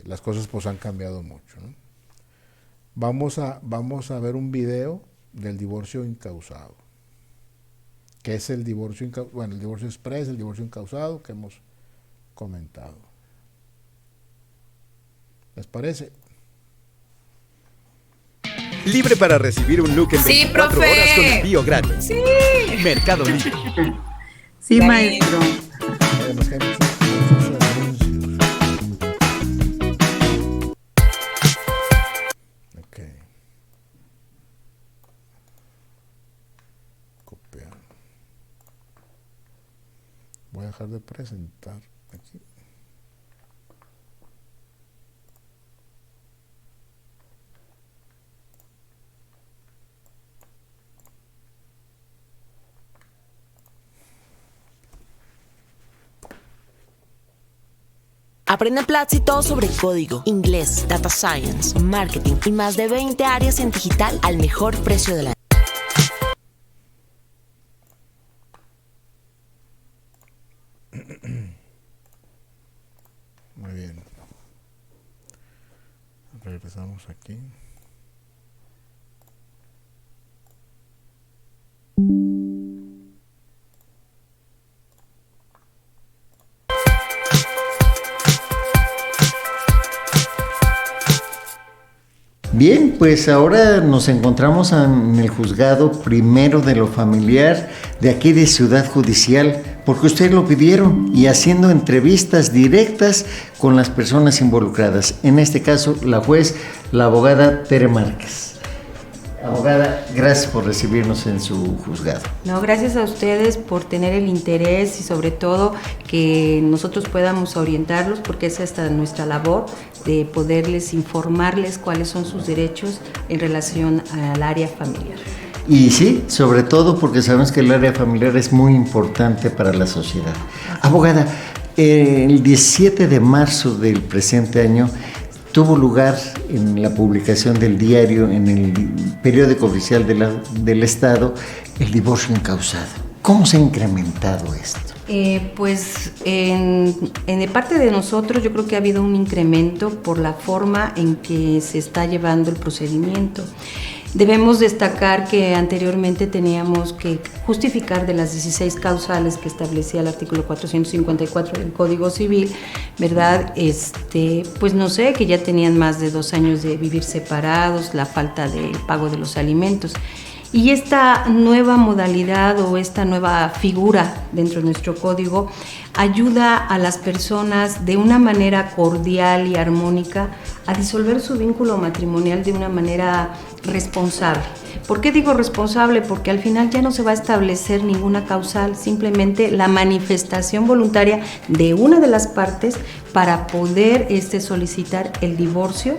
las cosas pues han cambiado mucho, ¿no? Vamos a ver un video del divorcio incausado. ¿Qué es el divorcio incausado? Bueno, el divorcio express, el divorcio incausado que hemos comentado. ¿Les parece? Libre para recibir un look en 24 profe. horas con envío gratis. Sí. Mercado Libre. Sí, maestro. Además que hay muchos anuncios. Ok. Copiar. Voy a dejar de presentar aquí. Aprende en Platzi todo sobre código, inglés, data science, marketing y más de 20 áreas en digital al mejor precio de la... Muy bien. Regresamos aquí. Bien, pues ahora nos encontramos en el juzgado primero de lo familiar de aquí de Ciudad Judicial, porque ustedes lo pidieron, y haciendo entrevistas directas con las personas involucradas. En este caso, la juez, la abogada Tere Márquez. Abogada, gracias por recibirnos en su juzgado. No, gracias a ustedes por tener el interés y sobre todo que nosotros podamos orientarlos, porque esa es nuestra labor, de poderles informarles cuáles son sus derechos en relación al área familiar. Y sí, sobre todo porque sabemos que el área familiar es muy importante para la sociedad. Abogada, el 17 de marzo del presente año tuvo lugar en la publicación del diario, en el periódico oficial del Estado, el divorcio incausado. ¿Cómo se ha incrementado esto? Pues de parte de nosotros yo creo que ha habido un incremento por la forma en que se está llevando el procedimiento. Debemos destacar que anteriormente teníamos que justificar de las 16 causales que establecía el artículo 454 del Código Civil, ¿verdad? Pues no sé, que ya tenían más de 2 años de vivir separados, la falta del pago de los alimentos. Y esta nueva modalidad o esta nueva figura dentro de nuestro código ayuda a las personas de una manera cordial y armónica a disolver su vínculo matrimonial de una manera responsable. ¿Por qué digo responsable? Porque al final ya no se va a establecer ninguna causal, simplemente la manifestación voluntaria de una de las partes para poder solicitar el divorcio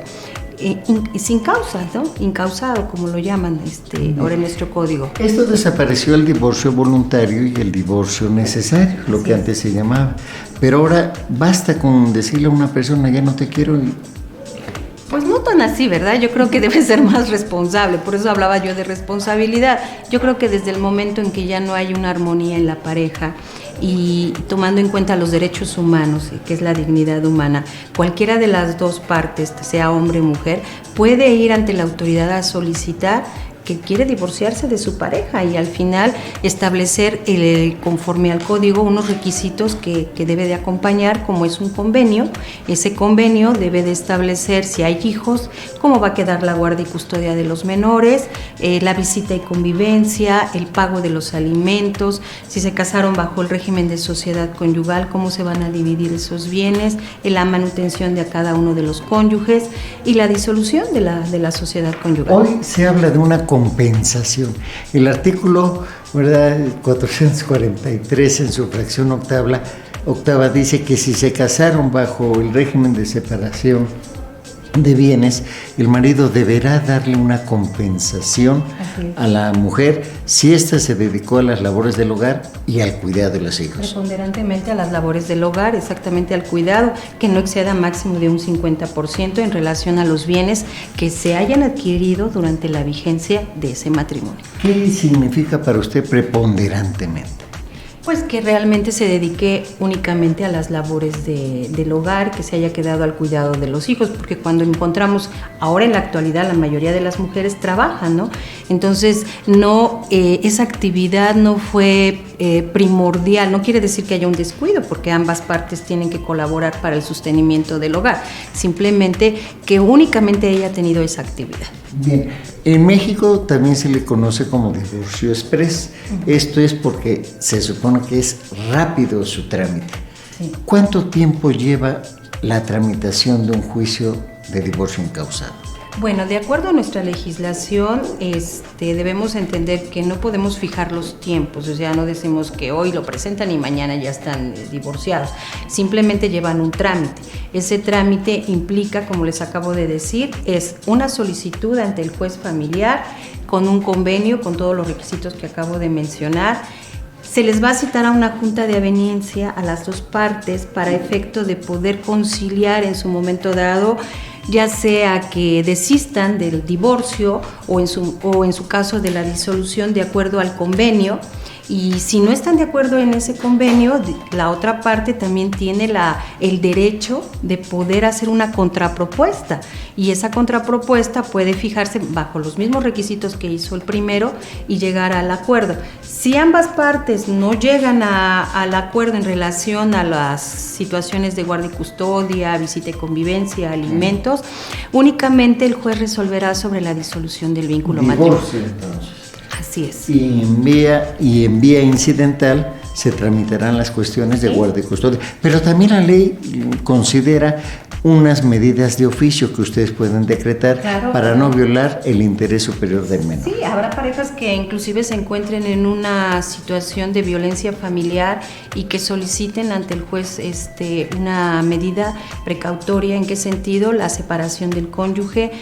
sin causa, ¿no? Incausado, como lo llaman ahora en nuestro código. Esto desapareció el divorcio voluntario y el divorcio necesario, lo que antes se llamaba. Pero ahora basta con decirle a una persona, ya no te quiero. Pues no tan así, ¿verdad? Yo creo que debe ser más responsable, por eso hablaba yo de responsabilidad. Yo creo que desde el momento en que ya no hay una armonía en la pareja y tomando en cuenta los derechos humanos, que es la dignidad humana, cualquiera de las dos partes, sea hombre o mujer, puede ir ante la autoridad a solicitar que quiere divorciarse de su pareja y al final establecer conforme al código unos requisitos que debe de acompañar, como es un convenio. Ese convenio debe de establecer si hay hijos, cómo va a quedar la guardia y custodia de los menores, la visita y convivencia, el pago de los alimentos, si se casaron bajo el régimen de sociedad conyugal, cómo se van a dividir esos bienes, la manutención de a cada uno de los cónyuges y la disolución de la sociedad conyugal. Hoy se habla de una compensación. El artículo, ¿verdad?, 443 en su fracción octava dice que si se casaron bajo el régimen de separación de bienes, el marido deberá darle una compensación a la mujer si ésta se dedicó a las labores del hogar y al cuidado de los hijos. Preponderantemente a las labores del hogar, exactamente al cuidado, que no exceda máximo de un 50% en relación a los bienes que se hayan adquirido durante la vigencia de ese matrimonio. ¿Qué significa para usted preponderantemente? Pues que realmente se dedique únicamente a las labores del hogar, que se haya quedado al cuidado de los hijos, porque cuando encontramos, ahora en la actualidad la mayoría de las mujeres trabajan, ¿no? Entonces esa actividad no fue primordial, no quiere decir que haya un descuido, porque ambas partes tienen que colaborar para el sostenimiento del hogar, simplemente que únicamente ella ha tenido esa actividad. Bien, en México también se le conoce como divorcio express. Esto es porque se supone que es rápido su trámite. Sí. ¿Cuánto tiempo lleva la tramitación de un juicio de divorcio incausado? Bueno, de acuerdo a nuestra legislación, debemos entender que no podemos fijar los tiempos, o sea, no decimos que hoy lo presentan y mañana ya están divorciados, simplemente llevan un trámite. Ese trámite implica, como les acabo de decir, es una solicitud ante el juez familiar con un convenio, con todos los requisitos que acabo de mencionar. Se les va a citar a una junta de aveniencia a las dos partes para efecto de poder conciliar en su momento dado, ya sea que desistan del divorcio o en su caso de la disolución de acuerdo al convenio. Y si no están de acuerdo en ese convenio, la otra parte también tiene el derecho de poder hacer una contrapropuesta, y esa contrapropuesta puede fijarse bajo los mismos requisitos que hizo el primero y llegar al acuerdo. Si ambas partes no llegan al acuerdo en relación a las situaciones de guardia y custodia, visita y convivencia, alimentos, únicamente el juez resolverá sobre la disolución del vínculo matrimonial. Así es. Y en vía incidental se tramitarán las cuestiones de guardia y custodia. Pero también la ley considera unas medidas de oficio que ustedes pueden decretar para no violar el interés superior del menor. Sí, habrá parejas que inclusive se encuentren en una situación de violencia familiar y que soliciten ante el juez una medida precautoria. ¿En qué sentido? La separación del cónyuge,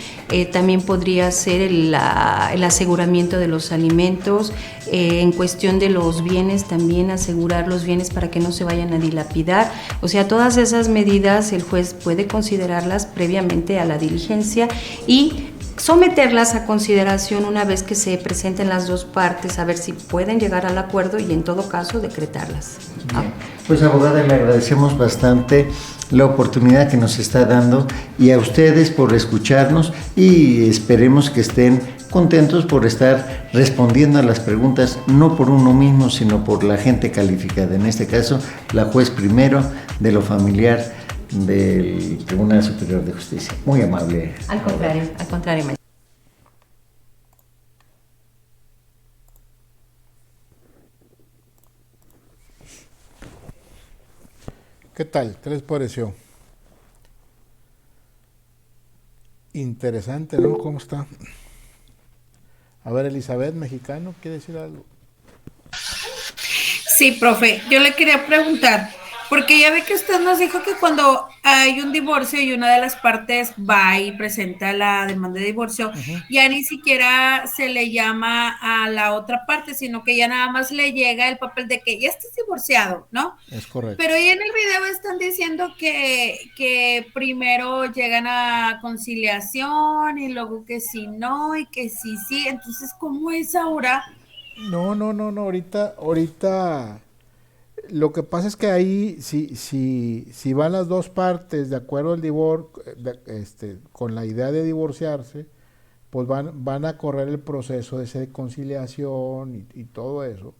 también podría ser el aseguramiento de los alimentos, en cuestión de los bienes también asegurar los bienes para que no se vayan a dilapidar. O sea, todas esas medidas el juez puede considerarlas previamente a la diligencia y someterlas a consideración una vez que se presenten las dos partes, a ver si pueden llegar al acuerdo y en todo caso decretarlas. Bien. Pues abogada, le agradecemos bastante la oportunidad que nos está dando y a ustedes por escucharnos, y esperemos que estén contentos por estar respondiendo a las preguntas, no por uno mismo, sino por la gente calificada, en este caso la juez primero de lo familiar del Tribunal Superior de Justicia. Muy amable. Al contrario, maestra. ¿Qué tal? ¿Qué les pareció? Interesante, ¿no? ¿Cómo está? A ver, Elizabeth, mexicano, ¿quiere decir algo? Sí, profe, yo le quería preguntar, porque ya ve que usted nos dijo que cuando hay un divorcio y una de las partes va y presenta la demanda de divorcio, ya ni siquiera se le llama a la otra parte, sino que ya nada más le llega el papel de que ya estás divorciado, ¿no? Es correcto. Pero ahí en el video están diciendo que primero llegan a conciliación y luego que si no y que si sí, entonces ¿cómo es ahora? No, ahorita lo que pasa es que ahí si van las dos partes de acuerdo al divorcio, con la idea de divorciarse, pues van a correr el proceso de conciliación y todo eso,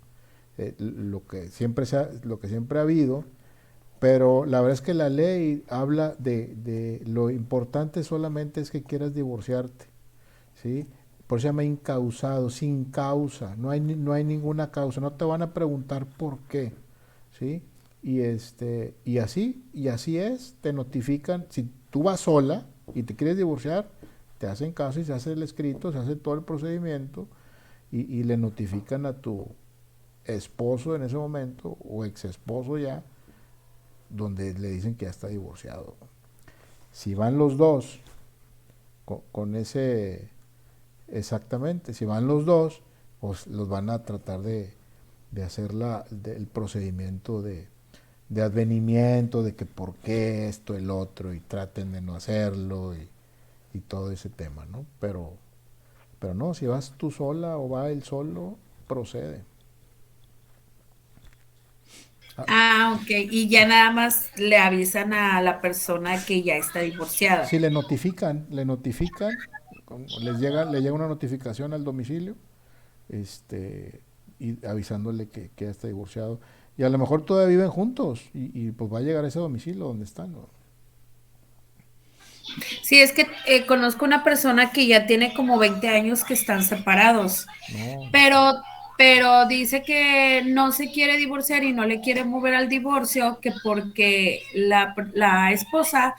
lo que siempre ha habido, pero la verdad es que la ley habla de lo importante solamente es que quieras divorciarte, ¿sí? Por eso se llama incausado, sin causa, no hay ninguna causa, no te van a preguntar por qué, ¿sí? Y así es, te notifican, si tú vas sola y te quieres divorciar, te hacen caso y se hace el escrito, se hace todo el procedimiento y le notifican a tu esposo en ese momento o ex esposo ya, donde le dicen que ya está divorciado. Si van los dos con ese, exactamente, si van los dos, pues los van a tratar de hacer el procedimiento de advenimiento, de que por qué esto, el otro, y traten de no hacerlo, y todo ese tema, ¿no? Pero no, si vas tú sola o va él solo, procede. Ok, y ya nada más le avisan a la persona que ya está divorciada. Si le notifican, le llega una notificación al domicilio, y avisándole que ya está divorciado. Y a lo mejor todavía viven juntos, y pues va a llegar a ese domicilio donde están, ¿no? Sí, es que conozco una persona que ya tiene como 20 años que están separados, No, pero, pero dice que no se quiere divorciar y no le quiere mover al divorcio, que porque la esposa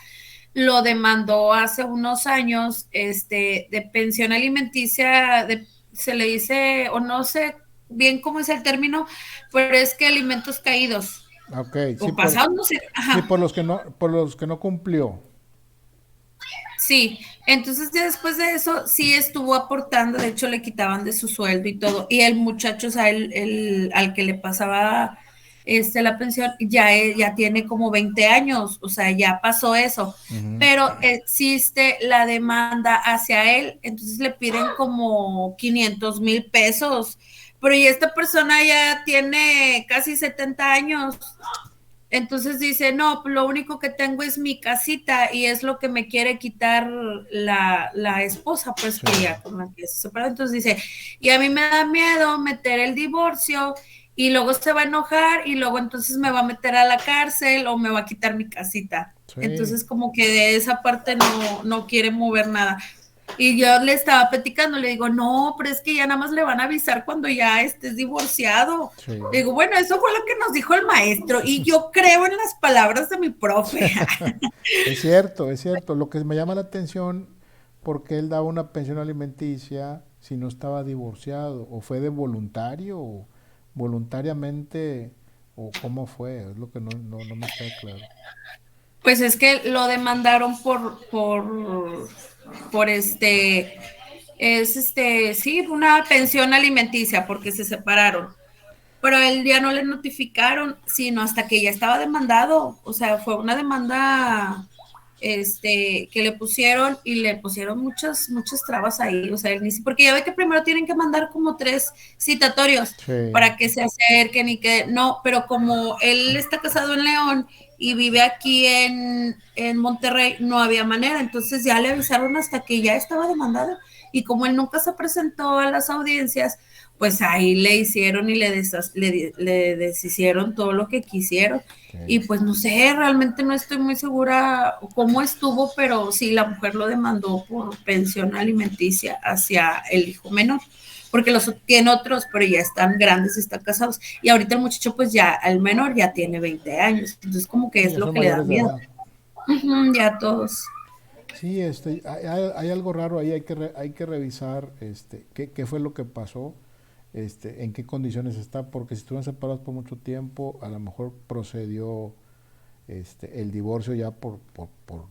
lo demandó hace unos años, de pensión alimenticia, se le dice, o no sé bien cómo es el término, pero es que alimentos caídos, ok, sí, o pasados, no sé, sí, ajá. por los que no cumplió. Sí, entonces ya después de eso sí estuvo aportando, de hecho le quitaban de su sueldo y todo, y el muchacho, o sea, al que le pasaba la pensión, ya tiene como 20 años, o sea, ya pasó eso, Ujú. pero existe la demanda hacia él, entonces le piden como 500,000 pesos, pero y esta persona ya tiene casi 70 años, entonces dice, no, lo único que tengo es mi casita y es lo que me quiere quitar la esposa, pues Sí, que ya con la que se separó. Entonces dice, y a mí me da miedo meter el divorcio y luego se va a enojar y luego entonces me va a meter a la cárcel o me va a quitar mi casita. sí. Entonces como que de esa parte no quiere mover nada. Y yo le estaba platicando, le digo, no, pero es que ya nada más le van a avisar cuando ya estés divorciado. Sí. Le digo, bueno, eso fue lo que nos dijo el maestro y yo creo en las palabras de mi profe. Es cierto, es cierto. Lo que me llama la atención, porque él daba una pensión alimenticia si no estaba divorciado, o fue de voluntario, o voluntariamente, o cómo fue, es lo que no me queda claro. Pues es que lo demandaron por sí, una pensión alimenticia porque se separaron. Pero a él ya no le notificaron, sino hasta que ya estaba demandado. O sea, fue una demanda que le pusieron y le pusieron muchas trabas ahí. O sea, porque ya ve que primero tienen que mandar como 3 citatorios Sí, para que se acerquen y que no, pero como él está casado en León y vive aquí en Monterrey, no había manera. Entonces ya le avisaron hasta que ya estaba demandado. Y como él nunca se presentó a las audiencias, pues ahí le hicieron y le deshicieron todo lo que quisieron. Y sí. pues no sé, realmente no estoy muy segura cómo estuvo, pero sí, la mujer lo demandó por pensión alimenticia hacia el hijo menor, porque los tiene otros, pero ya están grandes, están casados. Y ahorita el muchacho, pues ya, el menor ya tiene 20 años, entonces como que Sí, es ya lo son que le da mayores de miedo. edad. Ya todos. Sí, hay algo raro ahí, hay que revisar qué fue lo que pasó, en qué condiciones está, porque si estuvieron separados por mucho tiempo, a lo mejor procedió el divorcio ya por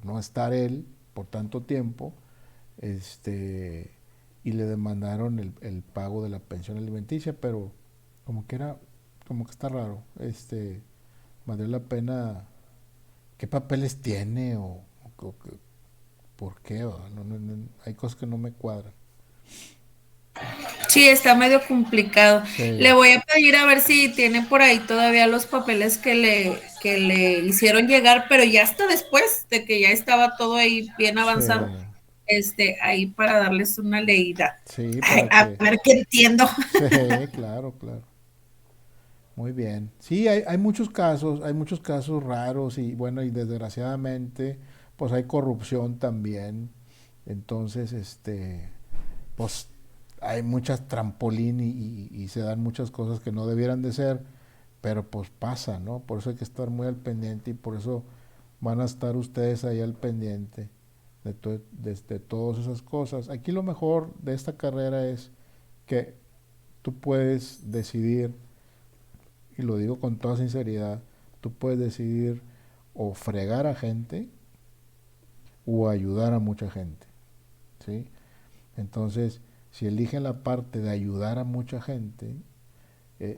no estar él por tanto tiempo, este, y le demandaron el pago de la pensión alimenticia, pero como que como que está raro, valdría la pena, ¿qué papeles tiene o por qué? Hay cosas que no me cuadran. Sí, está medio complicado. Le Sí, voy a pedir a ver si tiene por ahí todavía los papeles que le hicieron llegar, pero ya hasta después de que ya estaba todo ahí bien sí, avanzado, ahí para darles una leída. sí, Ay, para a que, ver qué entiendo. sí, claro, claro. Muy bien. Sí, hay muchos casos raros y bueno, y desgraciadamente, pues hay corrupción también. Entonces, pues hay muchas trampolín y se dan muchas cosas que no debieran de ser, pero pues pasa, ¿no? Por eso hay que estar muy al pendiente y por eso van a estar ustedes ahí al pendiente de todas esas cosas. Aquí lo mejor de esta carrera es que tú puedes decidir, y lo digo con toda sinceridad, tú puedes decidir o fregar a gente o ayudar a mucha gente. ¿sí? Entonces, si eligen la parte de ayudar a mucha gente,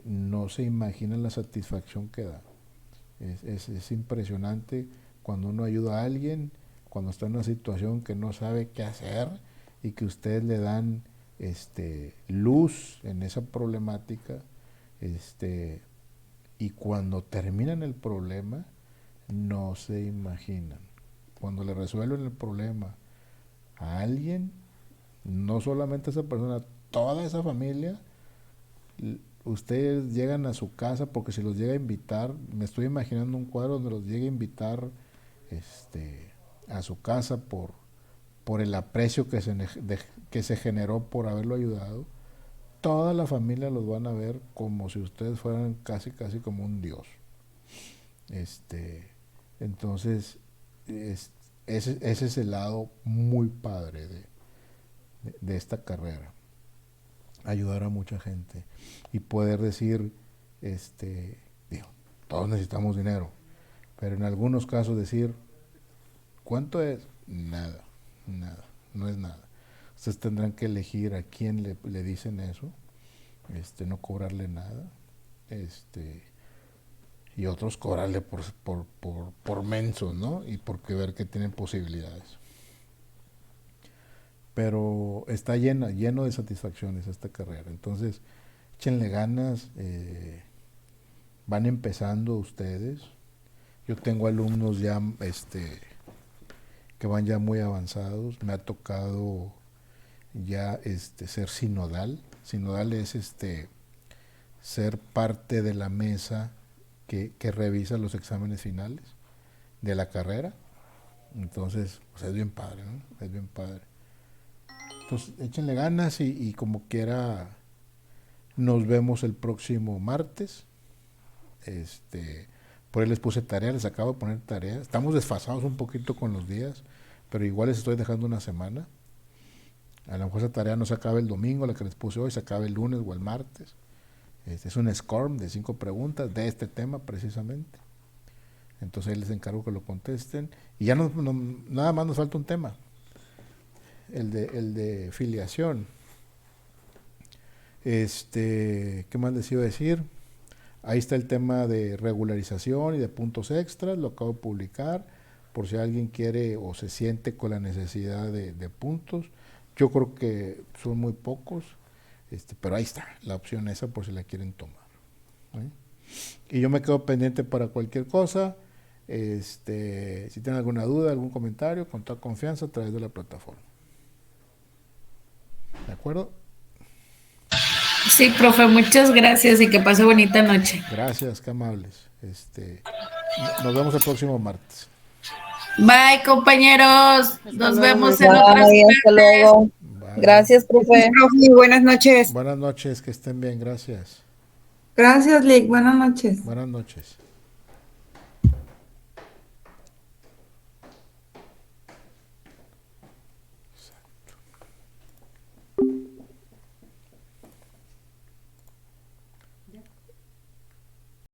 no se imaginan la satisfacción que da. Es impresionante cuando uno ayuda a alguien, cuando está en una situación que no sabe qué hacer y que ustedes le dan luz en esa problemática, y cuando terminan el problema, no se imaginan. Cuando le resuelven el problema a alguien, no solamente a esa persona, toda esa familia, ustedes llegan a su casa, porque si los llega a invitar, me estoy imaginando un cuadro donde los llega a invitar a su casa por el aprecio que se generó por haberlo ayudado. Toda la familia los van a ver como si ustedes fueran casi como un dios. Entonces, ese es el lado muy padre de esta carrera. Ayudar a mucha gente y poder decir, todos necesitamos dinero, pero en algunos casos decir, ¿cuánto es? Nada, no es nada. Ustedes tendrán que elegir a quién le dicen eso, no cobrarle nada, y otros cobrarle por mensos, ¿no? Y porque ver que tienen posibilidades. Pero está lleno de satisfacciones esta carrera. Entonces, échenle ganas, van empezando ustedes. Yo tengo alumnos ya que van ya muy avanzados. Me ha tocado ya ser sinodal. Sinodal es ser parte de la mesa que revisa los exámenes finales de la carrera. Entonces, pues es bien padre, ¿no? Es bien padre. Entonces, échenle ganas y como quiera, nos vemos el próximo martes. Por ahí les puse tarea, les acabo de poner tarea. Estamos desfasados un poquito con los días, pero igual les estoy dejando una semana. A lo mejor esa tarea no se acaba el domingo, la que les puse hoy, se acaba el lunes o el martes. Es un SCORM de 5 preguntas de este tema precisamente. Entonces ahí les encargo que lo contesten. Y ya nada más nos falta un tema. El de filiación. ¿Qué más les iba a decir? Ahí está el tema de regularización y de puntos extras, lo acabo de publicar, por si alguien quiere o se siente con la necesidad de puntos. Yo creo que son muy pocos, pero ahí está, la opción esa por si la quieren tomar. Y yo me quedo pendiente para cualquier cosa. Si tienen alguna duda, algún comentario, con toda confianza a través de la plataforma. ¿De acuerdo? Sí, profe, muchas gracias y que pase bonita noche. Gracias, qué amables. Nos vemos el próximo martes. Bye, compañeros. Nos vemos en Bye, otras hasta luego. Bye. Gracias, profe. Buenas noches. Buenas noches, que estén bien, gracias. Gracias, Lick. Buenas noches. Buenas noches.